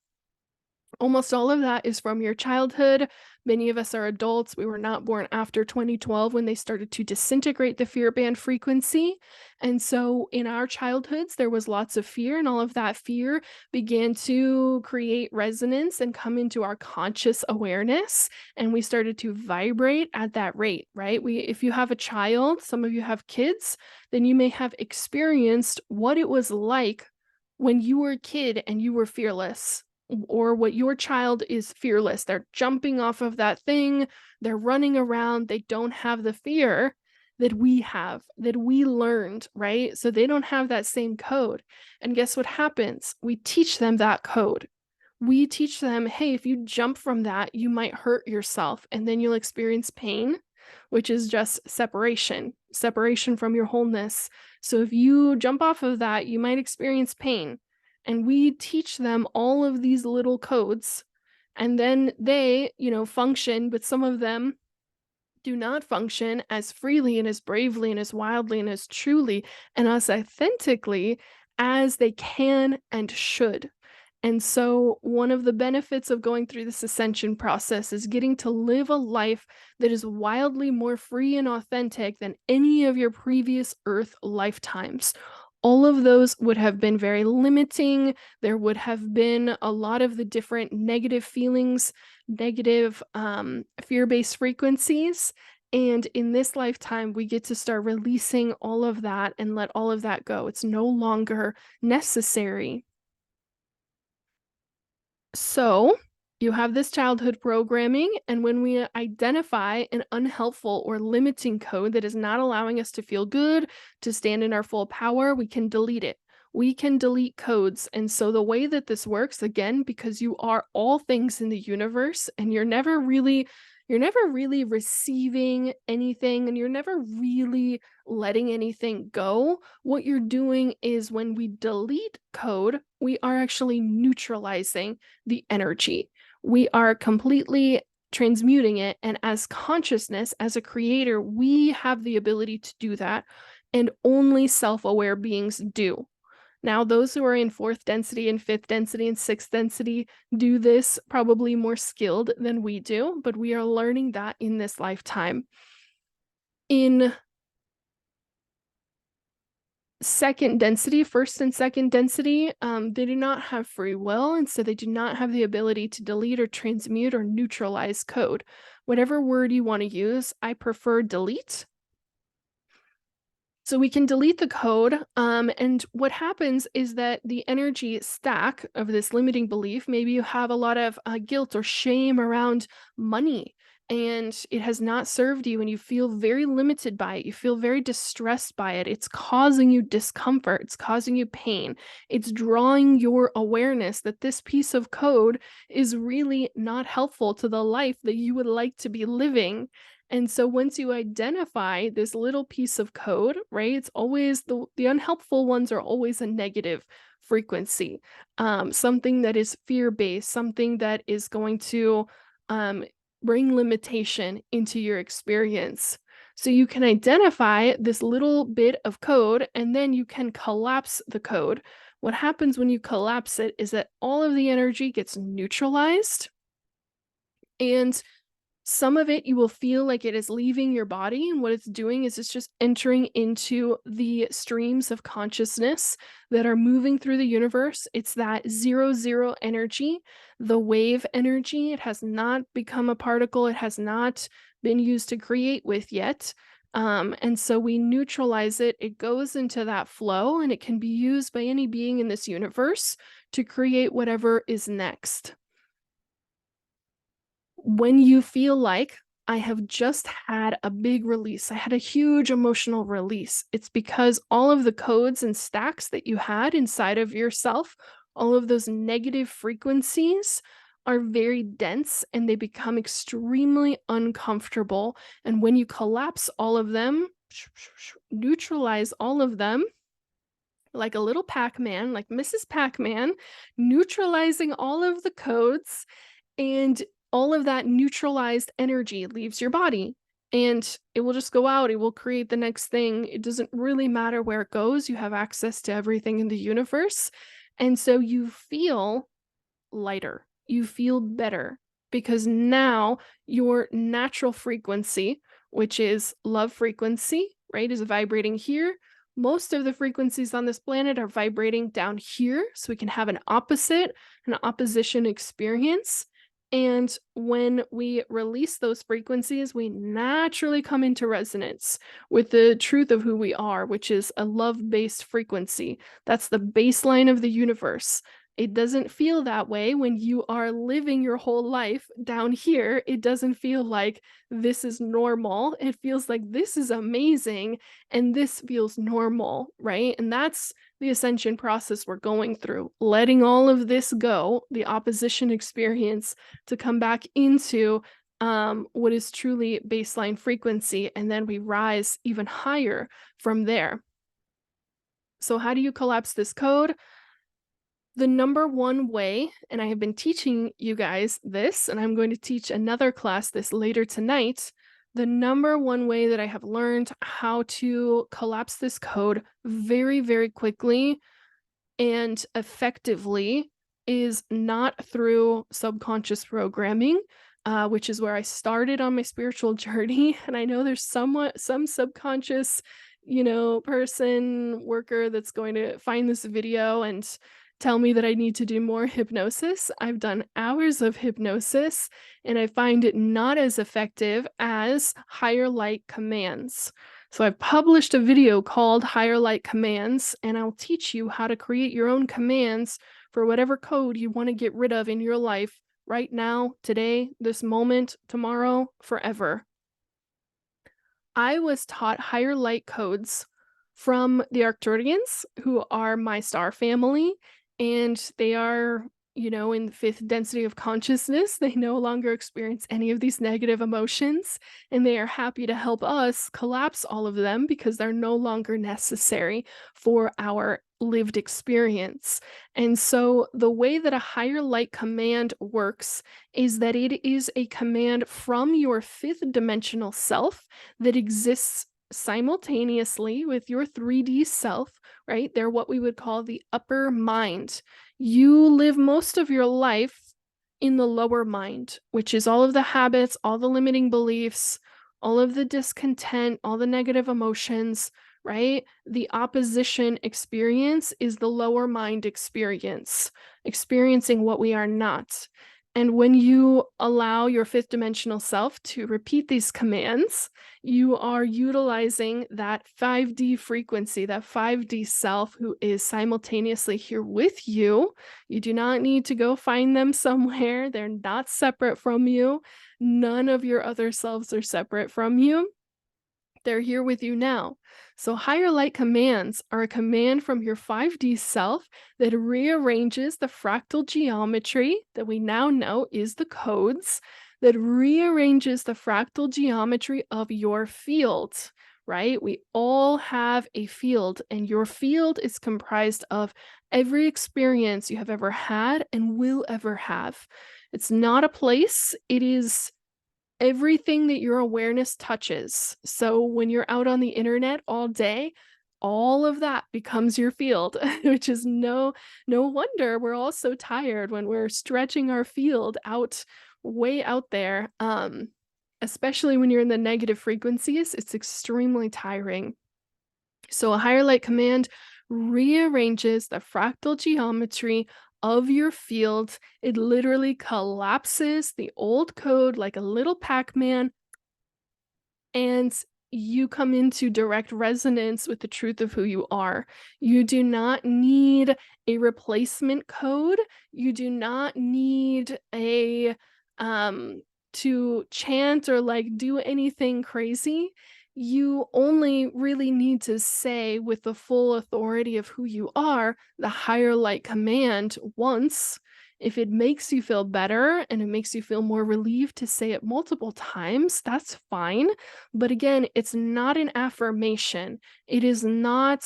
Almost all of that is from your childhood. Many of us are adults. We were not born after 2012 when they started to disintegrate the fear band frequency. And so in our childhoods, there was lots of fear, and all of that fear began to create resonance and come into our conscious awareness. And we started to vibrate at that rate, right? If you have a child, some of you have kids, then you may have experienced what it was like when you were a kid and you were fearless, or what your child is fearless. They're jumping off of that thing, they're running around, they don't have the fear that we have, that we learned, right? So they don't have that same code. And guess what happens? We teach them that code. We teach them, hey, if you jump from that, you might hurt yourself, and then you'll experience pain, which is just separation from your wholeness. So if you jump off of that, you might experience pain. And we teach them all of these little codes, and then they, function, but some of them do not function as freely and as bravely and as wildly and as truly and as authentically as they can and should. And so, one of the benefits of going through this ascension process is getting to live a life that is wildly more free and authentic than any of your previous earth lifetimes. all of those would have been very limiting. There would have been a lot of the different negative feelings, negative fear-based frequencies. And in this lifetime, we get to start releasing all of that and let all of that go. It's no longer necessary. So you have this childhood programming, and when we identify an unhelpful or limiting code that is not allowing us to feel good, to stand in our full power, we can delete it. We can delete codes. And so the way that this works, again, because you are all things in the universe and you're never really receiving anything and you're never really letting anything go. What you're doing is when we delete code, we are actually neutralizing the energy. We are completely transmuting it. And as consciousness, as a creator, we have the ability to do that. And only self-aware beings do. Now, those who are in fourth density and fifth density and sixth density do this probably more skilled than we do, but we are learning that in this lifetime. In second density, first and second density, they do not have free will, and so they do not have the ability to delete or transmute or neutralize code. Whatever word you want to use, I prefer delete. So we can delete the code, and what happens is that the energy stack of this limiting belief, maybe you have a lot of guilt or shame around money, and it has not served you, and you feel very limited by it. You feel very distressed by it. It's causing you discomfort. It's causing you pain. It's drawing your awareness that this piece of code is really not helpful to the life that you would like to be living. And so once you identify this little piece of code, right, it's always the unhelpful ones are always a negative frequency, something that is fear-based, something that is going to um, bring limitation into your experience. So you can identify this little bit of code and then you can collapse the code. What happens when you collapse it is that all of the energy gets neutralized, and some of it you will feel like it is leaving your body, and what it's doing is it's just entering into the streams of consciousness that are moving through the universe. It's that 0 energy, the wave energy. It has not become a particle. It has not been used to create with yet. And so we neutralize it. It goes into that flow, and it can be used by any being in this universe to create whatever is next. When you feel like I have just had a big release, I had a huge emotional release, it's because all of the codes and stacks that you had inside of yourself, all of those negative frequencies are very dense and they become extremely uncomfortable. And when you collapse all of them, neutralize all of them, like a little Pac-Man, like Mrs. Pac-Man, neutralizing all of the codes, and all of that neutralized energy leaves your body and it will just go out. It will create the next thing. It doesn't really matter where it goes. You have access to everything in the universe. And so you feel lighter. You feel better because now your natural frequency, which is love frequency, right, is vibrating here. Most of the frequencies on this planet are vibrating down here. So we can have an opposition experience. And when we release those frequencies, we naturally come into resonance with the truth of who we are, which is a love-based frequency. That's the baseline of the universe. It doesn't feel that way when you are living your whole life down here. It doesn't feel like this is normal. It feels like this is amazing and this feels normal, right? And that's the ascension process we're going through, letting all of this go, the opposition experience, to come back into what is truly baseline frequency, and then we rise even higher from there. So how do you collapse this code? The number one way, and I have been teaching you guys this, and I'm going to teach another class this later tonight, the number one way that I have learned how to collapse this code very, very quickly and effectively is not through subconscious programming, which is where I started on my spiritual journey. And I know there's some subconscious person, worker that's going to find this video and tell me that I need to do more hypnosis. I've done hours of hypnosis and I find it not as effective as higher light commands. So I've published a video called Higher Light Commands, and I'll teach you how to create your own commands for whatever code you want to get rid of in your life right now, today, this moment, tomorrow, forever. I was taught higher light codes from the Arcturians, who are my star family, and they are, in the fifth density of consciousness. They no longer experience any of these negative emotions, and they are happy to help us collapse all of them because they're no longer necessary for our lived experience. And so the way that a higher light command works is that it is a command from your fifth dimensional self that exists simultaneously with your 3D self, right? They're what we would call the upper mind. You live most of your life in the lower mind, which is all of the habits, all the limiting beliefs, all of the discontent, all the negative emotions, right? The opposition experience is the lower mind experience, experiencing what we are not. And when you allow your fifth dimensional self to repeat these commands, you are utilizing that 5D frequency, that 5D self who is simultaneously here with you. You do not need to go find them somewhere. They're not separate from you. None of your other selves are separate from you. They're here with you now. So higher light commands are a command from your 5D self that rearranges the fractal geometry that we now know is the codes, that rearranges the fractal geometry of your field, right? We all have a field, and your field is comprised of every experience you have ever had and will ever have. It's not a place, it is everything that your awareness touches. So when you're out on the internet all day, all of that becomes your field, which is no wonder we're all so tired when we're stretching our field out way out there. Especially when you're in the negative frequencies, it's extremely tiring. So a higher light command rearranges the fractal geometry of your field. It literally collapses the old code like a little Pac-Man, and you come into direct resonance with the truth of who you are. You do not need a replacement code. You do not need a to chant or like do anything crazy. You only really need to say with the full authority of who you are the higher light command once. If it makes you feel better and it makes you feel more relieved to say it multiple times, that's fine. But again, it's not an affirmation. It is not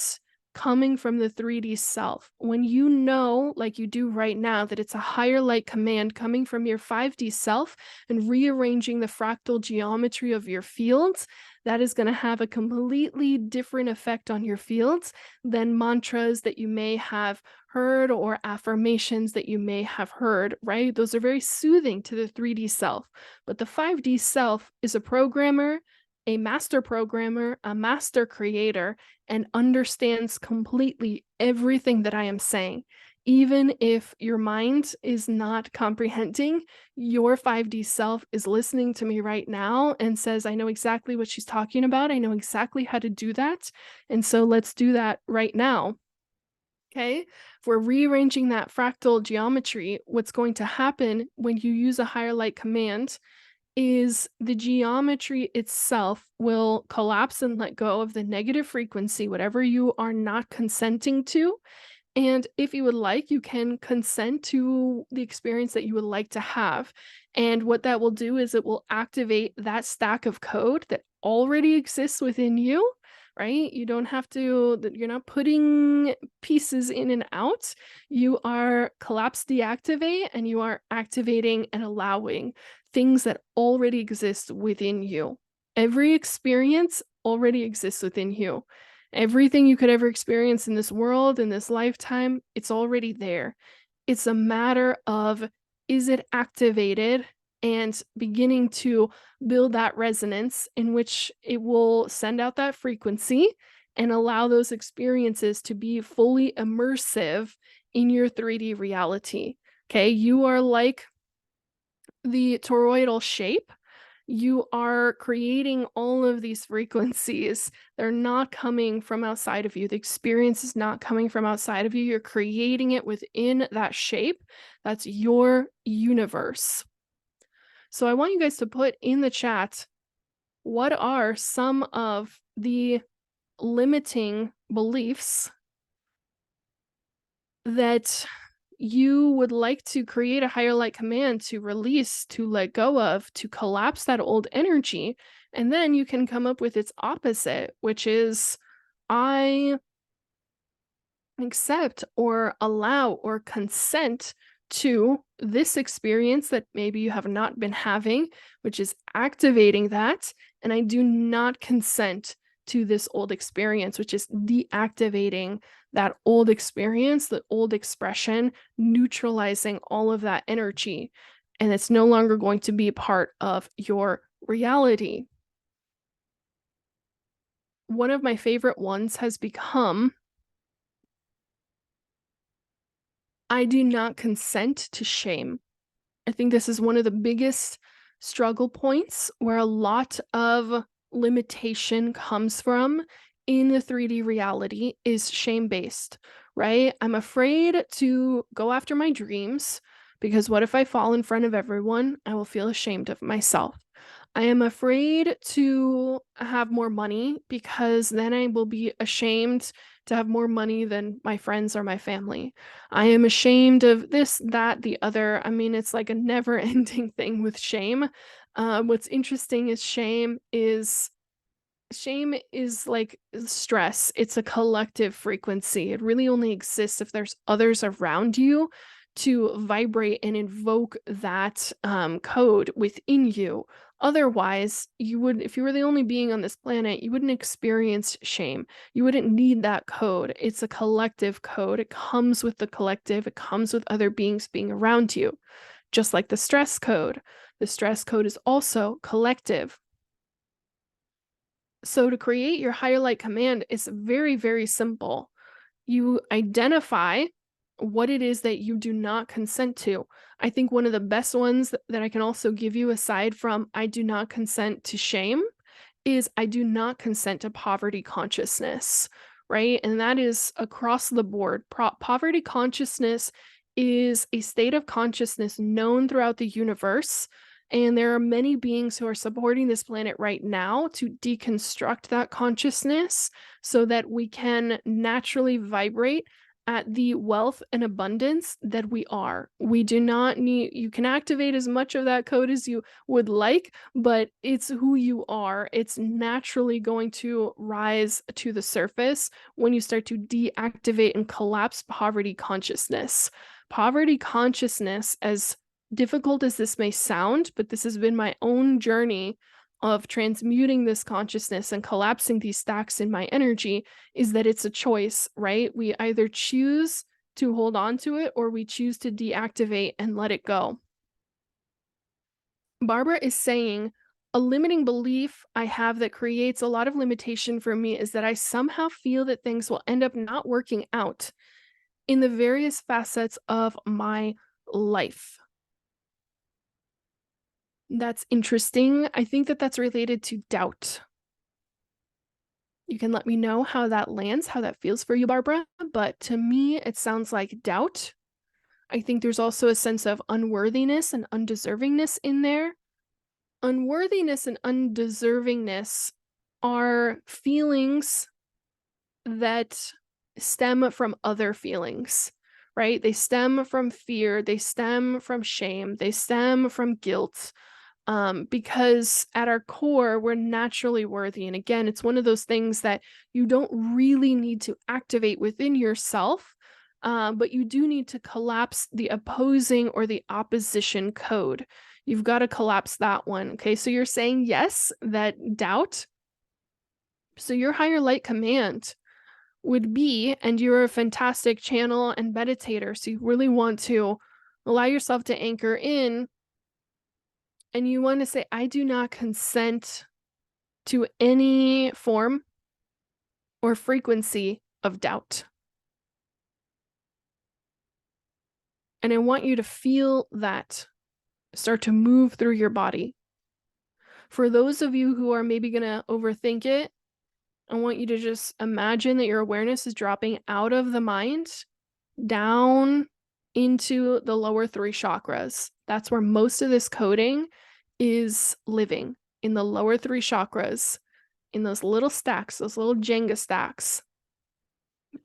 coming from the 3D self. When you know, like you do right now, that it's a higher light command coming from your 5D self and rearranging the fractal geometry of your fields, that is going to have a completely different effect on your fields than mantras that you may have heard or affirmations that you may have heard, right? Those are very soothing to the 3D self. But the 5D self is a programmer, a master programmer, a master creator, and understands completely everything that I am saying. Even if your mind is not comprehending, your 5D self is listening to me right now and says, I know exactly what she's talking about. I know exactly how to do that. And so let's do that right now. Okay, if we're rearranging that fractal geometry, what's going to happen when you use a higher light command is the geometry itself will collapse and let go of the negative frequency, whatever you are not consenting to. And if you would like, you can consent to the experience that you would like to have. And what that will do is it will activate that stack of code that already exists within you, right? You don't have to, you're not putting pieces in and out. You are collapse deactivate and you are activating and allowing things that already exist within you. Every experience already exists within you. Everything you could ever experience in this world, in this lifetime, it's already there. It's a matter of, is it activated and beginning to build that resonance in which it will send out that frequency and allow those experiences to be fully immersive in your 3D reality. Okay, you are like the toroidal shape. You are creating all of these frequencies. They're not coming from outside of you. The experience is not coming from outside of you. You're creating it within that shape. That's your universe. So I want you guys to put in the chat, what are some of the limiting beliefs that you would like to create a higher light command to release, to let go of, to collapse that old energy. And then you can come up with its opposite, which is, I accept or allow or consent to this experience that maybe you have not been having, which is activating that. And I do not consent to this old experience, which is deactivating that old experience, the old expression, neutralizing all of that energy. And it's no longer going to be part of your reality. One of my favorite ones has become, I do not consent to shame. I think this is one of the biggest struggle points where a lot of limitation comes from in the 3D reality is shame-based, right? I'm afraid to go after my dreams because what if I fall in front of everyone? I will feel ashamed of myself. I am afraid to have more money because then I will be ashamed to have more money than my friends or my family. I am ashamed of this, that, the other. I mean, it's like a never ending thing with shame. What's interesting is shame is like stress. It's a collective frequency. It really only exists if there's others around you to vibrate and invoke that code within you. Otherwise, you would, if you were the only being on this planet, you wouldn't experience shame. You wouldn't need that code. It's a collective code. It comes with the collective. It comes with other beings being around you. Just like the stress code. The stress code is also collective. So to create your higher light command, it's very, very simple. You identify what it is that you do not consent to. I think one of the best ones that I can also give you, aside from I do not consent to shame, is I do not consent to poverty consciousness, right? And that is across the board. Poverty consciousness is a state of consciousness known throughout the universe. And there are many beings who are supporting this planet right now to deconstruct that consciousness so that we can naturally vibrate at the wealth and abundance that we are. We do not need, you can activate as much of that code as you would like, but it's who you are. It's naturally going to rise to the surface when you start to deactivate and collapse poverty consciousness. Poverty consciousness, as difficult as this may sound, but this has been my own journey of transmuting this consciousness and collapsing these stacks in my energy, is that it's a choice, right? We either choose to hold on to it or we choose to deactivate and let it go. Barbara is saying, a limiting belief I have that creates a lot of limitation for me is that I somehow feel that things will end up not working out in the various facets of my life. That's interesting. I think that that's related to doubt. You can let me know how that lands, how that feels for you, Barbara. But to me, it sounds like doubt. I think there's also a sense of unworthiness and undeservingness in there. Unworthiness and undeservingness are feelings that stem from other feelings, right? They stem from fear, they stem from shame, they stem from guilt. Because at our core, we're naturally worthy. And again, it's one of those things that you don't really need to activate within yourself, but you do need to collapse the opposing or the opposition code. You've got to collapse that one. Okay, so you're saying yes, that doubt. So your higher light command would be, and you're a fantastic channel and meditator, so you really want to allow yourself to anchor in. And you want to say, I do not consent to any form or frequency of doubt. And I want you to feel that start to move through your body. For those of you who are maybe going to overthink it, I want you to just imagine that your awareness is dropping out of the mind down into the lower 3 chakras. That's where most of this coding is living, in the lower 3 chakras, in those little stacks, those little Jenga stacks.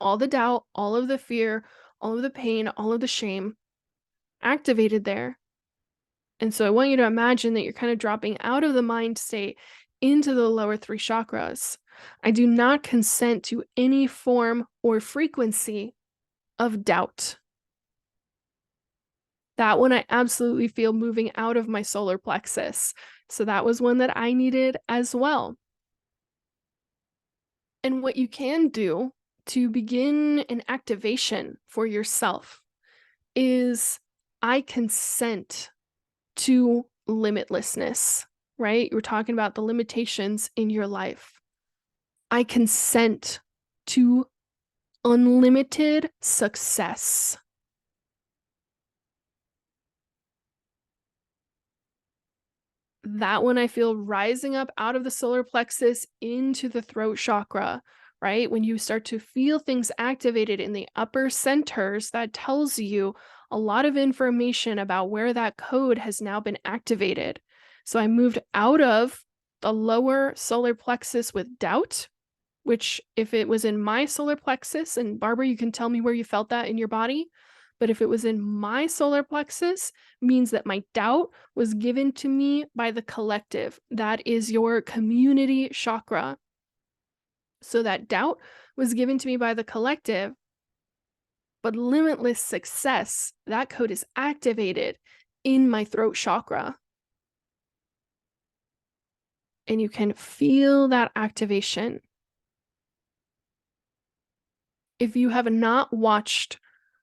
All the doubt, all of the fear, all of the pain, all of the shame activated there. And so I want you to imagine that you're kind of dropping out of the mind state into the lower 3 chakras. I do not consent to any form or frequency of doubt. That one I absolutely feel moving out of my solar plexus. So that was one that I needed as well. And what you can do to begin an activation for yourself is I consent to limitlessness, right? You're talking about the limitations in your life. I consent to unlimited success. That one I feel rising up out of the solar plexus into the throat chakra, right? When you start to feel things activated in the upper centers, that tells you a lot of information about where that code has now been activated. So I moved out of the lower solar plexus with doubt, which if it was in my solar plexus, and Barbara, you can tell me where you felt that in your body, but if it was in my solar plexus, means that my doubt was given to me by the collective. That is your community chakra. So that doubt was given to me by the collective, but limitless success, that code is activated in my throat chakra. And you can feel that activation. If you have not watched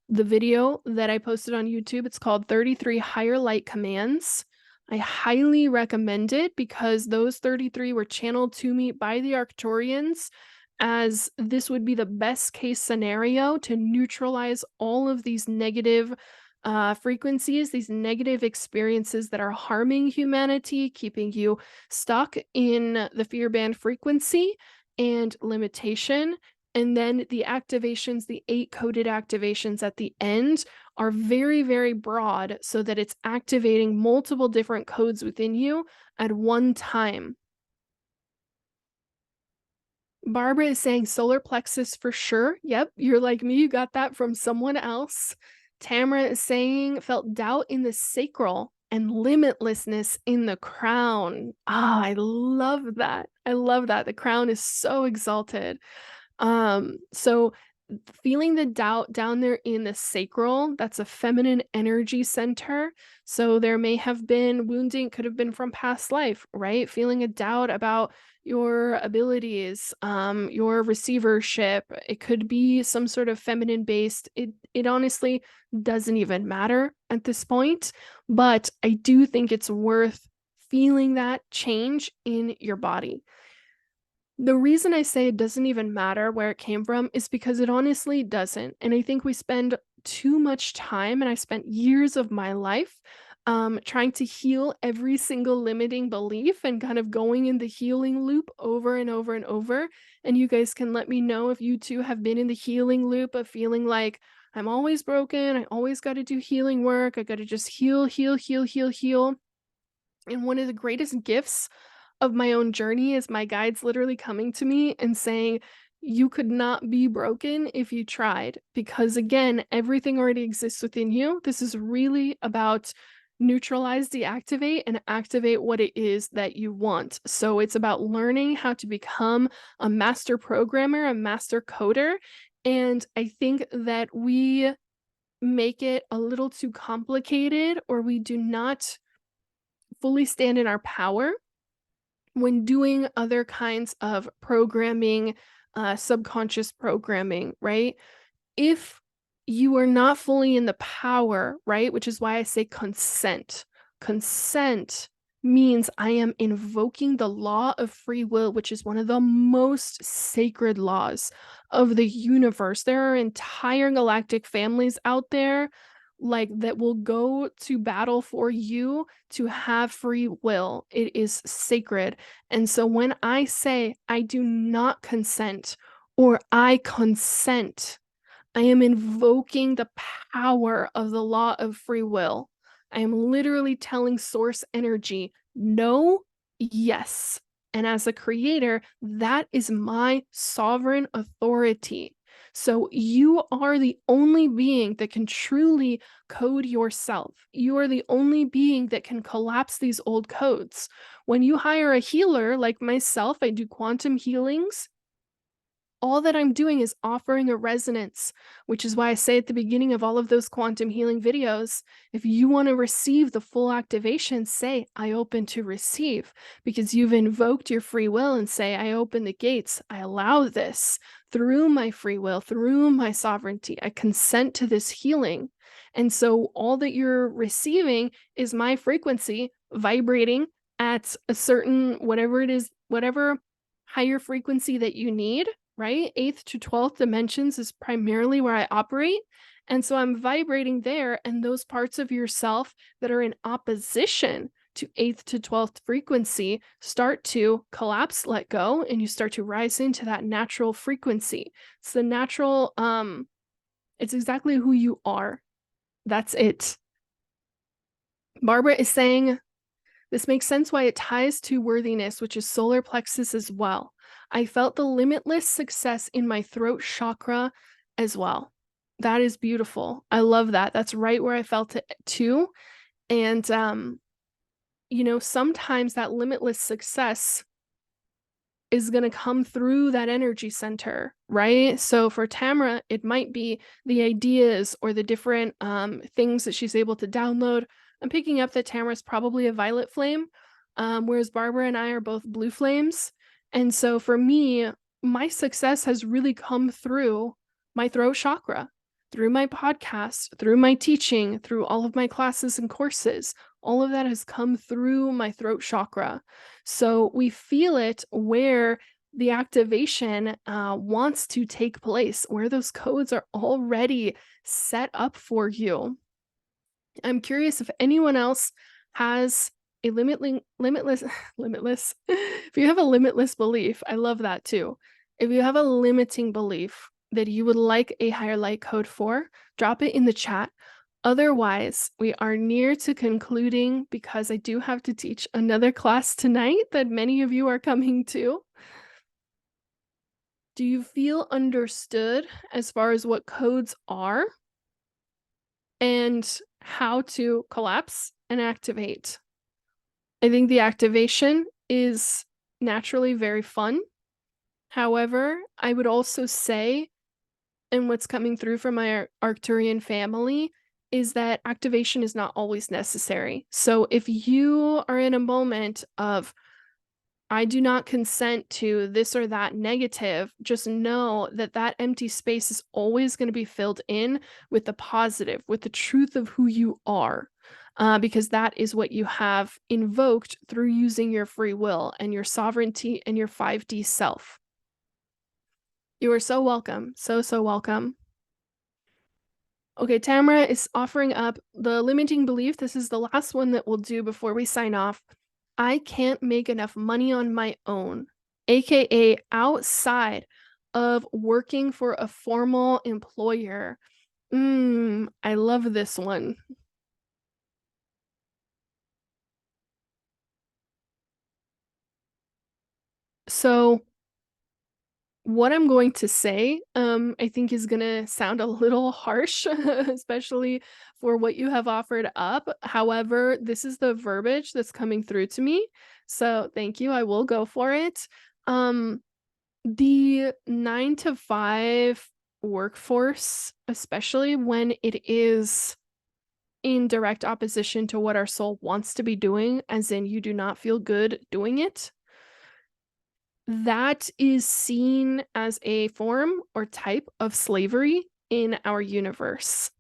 the video that I posted on YouTube, it's called 33 Higher Light Commands. I highly recommend it because those 33 were channeled to me by the Arcturians, as this would be the best case scenario to neutralize all of these negative frequencies, these negative experiences that are harming humanity, keeping you stuck in the fear band frequency and limitation. And then the activations, the 8 coded activations at the end are very, very broad so that it's activating multiple different codes within you at one time. Barbara is saying solar plexus for sure. Yep, you're like me. You got that from someone else. Tamara is saying felt doubt in the sacral and limitlessness in the crown. Ah, I love that. I love that. The crown is so exalted. So feeling the doubt down there in the sacral, that's a feminine energy center. So there may have been wounding, could have been from past life, right? Feeling a doubt about your abilities, your receivership. It could be some sort of feminine based. It honestly doesn't even matter at this point, but I do think it's worth feeling that change in your body. The reason I say it doesn't even matter where it came from is because it honestly doesn't. And I think we spend too much time, and I spent years of my life trying to heal every single limiting belief and kind of going in the healing loop over and over and over. And you guys can let me know if you too have been in the healing loop of feeling like I'm always broken. I always got to do healing work. I got to just heal, heal, heal, heal, heal. And one of the greatest gifts of my own journey is my guides literally coming to me and saying, you could not be broken if you tried, because again, everything already exists within you. This is really about neutralize, deactivate, and activate what it is that you want. So it's about learning how to become a master programmer, a master coder. And I think that we make it a little too complicated, or we do not fully stand in our power when doing other kinds of programming, subconscious programming, right? If you are not fully in the power, right, which is why I say consent. Consent means I am invoking the law of free will, which is one of the most sacred laws of the universe. There are entire galactic families out there like that will go to battle for you to have free will. It is sacred. And so when I say I do not consent or I consent, I am invoking the power of the law of free will. I am literally telling source energy, no, yes. And as a creator, that is my sovereign authority. So you are the only being that can truly code yourself. You are the only being that can collapse these old codes. When you hire a healer like myself, I do quantum healings. All that I'm doing is offering a resonance, which is why I say at the beginning of all of those quantum healing videos, if you want to receive the full activation, say, I open to receive, because you've invoked your free will and say, I open the gates. I allow this through my free will, through my sovereignty. I consent to this healing. And so all that you're receiving is my frequency vibrating at a certain, whatever it is, whatever higher frequency that you need, right? 8th to 12th dimensions is primarily where I operate. And so I'm vibrating there, and those parts of yourself that are in opposition to 8th to 12th frequency start to collapse, let go, and you start to rise into that natural frequency. It's the natural, it's exactly who you are. That's it. Barbara is saying, this makes sense why it ties to worthiness, which is solar plexus as well. I felt the limitless success in my throat chakra as well. That is beautiful. I love that. That's right where I felt it too. And, sometimes that limitless success is going to come through that energy center, right? So for Tamara, it might be the ideas or the different things that she's able to download. I'm picking up that Tamara's probably a violet flame, whereas Barbara and I are both blue flames. And so for me, my success has really come through my throat chakra, through my podcast, through my teaching, through all of my classes and courses. All of that has come through my throat chakra. So we feel it where the activation wants to take place, where those codes are already set up for you. I'm curious if anyone else has a limitless, if you have a limitless belief, I love that too. If you have a limiting belief that you would like a higher light code for, drop it in the chat. Otherwise, we are near to concluding because I do have to teach another class tonight that many of you are coming to. Do you feel understood as far as what codes are and how to collapse and activate? I think the activation is naturally very fun. However, I would also say, and what's coming through from my Arcturian family, is that activation is not always necessary. So if you are in a moment of, I do not consent to this or that negative, just know that that empty space is always going to be filled in with the positive, with the truth of who you are, because that is what you have invoked through using your free will and your sovereignty and your 5D self. You are so welcome. So, so welcome. Okay, Tamara is offering up the limiting belief. This is the last one that we'll do before we sign off. I can't make enough money on my own, aka outside of working for a formal employer. I love this one. So what I'm going to say, I think is going to sound a little harsh, especially for what you have offered up. However, this is the verbiage that's coming through to me. So thank you. I will go for it. The 9 to 5 workforce, especially when it is in direct opposition to what our soul wants to be doing, as in you do not feel good doing it, that is seen as a form or type of slavery in our universe.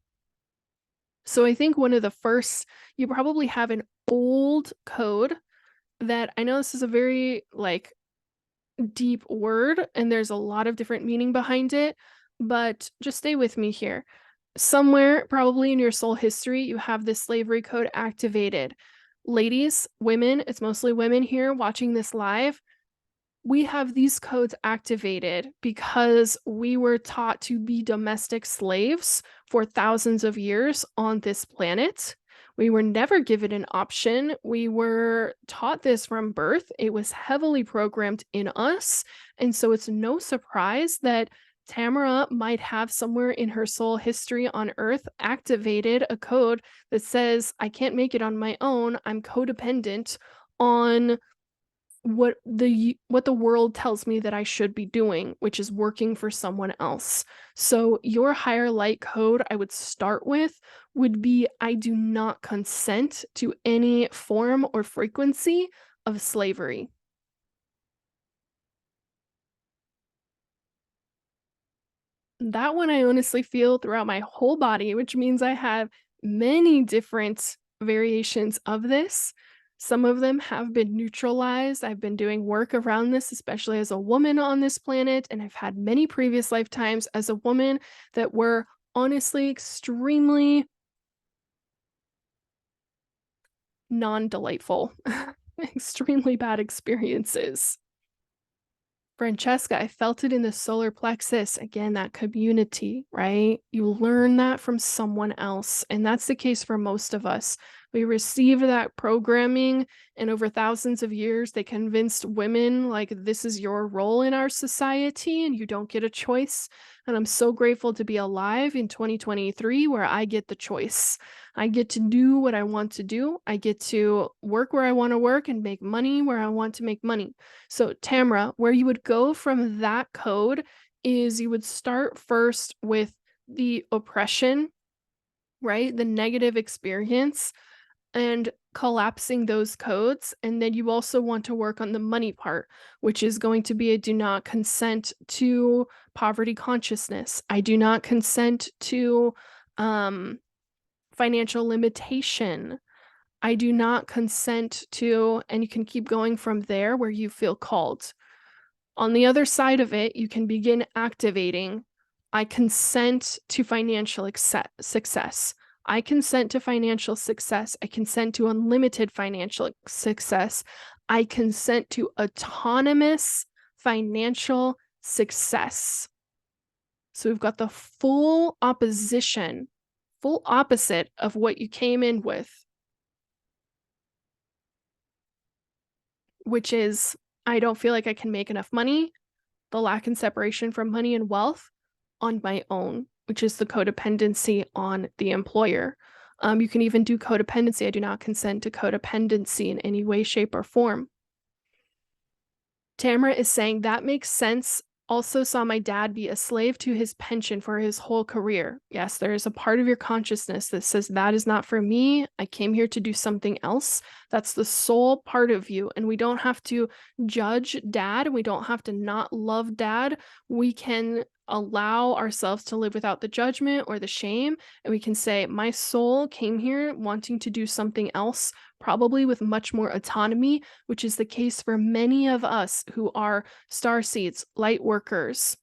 So I think one of the first, you probably have an old code that I know this is a very like deep word and there's a lot of different meaning behind it, but just stay with me here. Somewhere, probably in your soul history, you have this slavery code activated. Ladies, women, it's mostly women here watching this live. We have these codes activated because we were taught to be domestic slaves for thousands of years on this planet. We were never given an option. We were taught this from birth. It was heavily programmed in us. And so it's no surprise that Tamara might have somewhere in her soul history on Earth activated a code that says, I can't make it on my own. I'm codependent on what the world tells me that I should be doing, which is working for someone else. So your higher light code I would start with would be I do not consent to any form or frequency of slavery. That one I honestly feel throughout my whole body, which means I have many different variations of this. Some of them have been neutralized. I've been doing work around this, especially as a woman on this planet, and I've had many previous lifetimes as a woman that were honestly extremely non-delightful, extremely bad experiences. Francesca, I felt it in the solar plexus. Again, that community, right? You learn that from someone else. And that's the case for most of us. We received that programming, and over thousands of years, they convinced women like this is your role in our society and you don't get a choice. And I'm so grateful to be alive in 2023 where I get the choice. I get to do what I want to do. I get to work where I want to work and make money where I want to make money. So, Tamra, where you would go from that code is you would start first with the oppression, right? The negative experience and collapsing those codes. And then you also want to work on the money part, which is going to be a do not consent to poverty consciousness. I do not consent to um, financial limitation. I do not consent to, and you can keep going from there where you feel called. On the other side of it, you can begin activating. I consent to financial success. I consent to financial success. I consent to unlimited financial success. I consent to autonomous financial success. So we've got the full opposition, full opposite of what you came in with, which is I don't feel like I can make enough money, the lack and separation from money and wealth on my own, which is the codependency on the employer. You can even do codependency. I do not consent to codependency in any way, shape, or form. Tamara is saying that makes sense. Also saw my dad be a slave to his pension for his whole career. Yes, there is a part of your consciousness that says that is not for me. I came here to do something else. That's the soul part of you. And we don't have to judge dad. We don't have to not love dad. We can allow ourselves to live without the judgment or the shame. And we can say, my soul came here wanting to do something else, probably with much more autonomy, which is the case for many of us who are star seeds, light workers.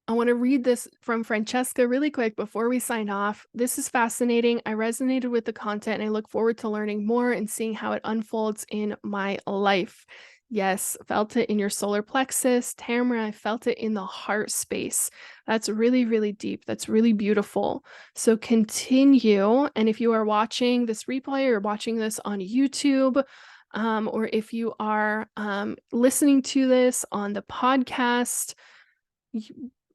I want to read this from Francesca really quick before we sign off. This is fascinating. I resonated with the content and I look forward to learning more and seeing how it unfolds in my life. Yes, felt it in your solar plexus. Tamara, I felt it in the heart space. That's really, really deep. That's really beautiful. So continue. And if you are watching this replay or watching this on YouTube, or if you are listening to this on the podcast,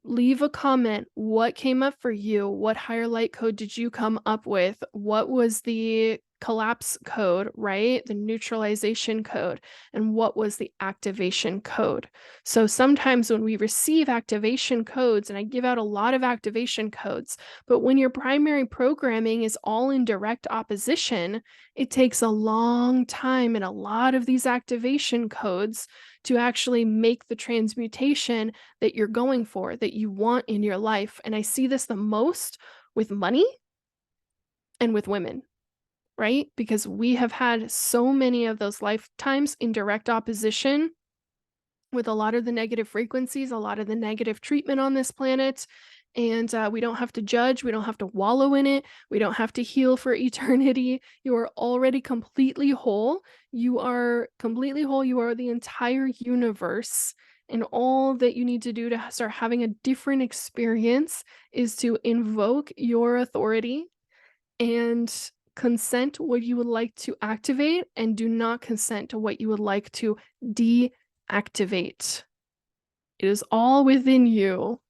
leave a comment. What came up for you? What higher light code did you come up with? What was the collapse code, right? The neutralization code. And what was the activation code? So sometimes when we receive activation codes, and I give out a lot of activation codes, but when your primary programming is all in direct opposition, it takes a long time and a lot of these activation codes to actually make the transmutation that you're going for, that you want in your life. And I see this the most with money and with women. right? Because we have had so many of those lifetimes in direct opposition with a lot of the negative frequencies, a lot of the negative treatment on this planet. And we don't have to judge. We don't have to wallow in it. We don't have to heal for eternity. You are already completely whole. You are completely whole. You are the entire universe. And all that you need to do to start having a different experience is to invoke your authority and consent what you would like to activate, and do not consent to what you would like to deactivate. It is all within you.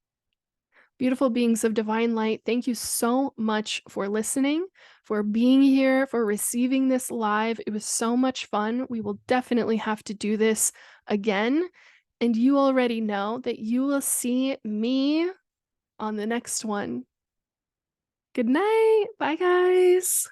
Beautiful beings of divine light, thank you so much for listening, for being here, for receiving this live. It was so much fun. We will definitely have to do this again. And you already know that you will see me on the next one. Good night. Bye, guys.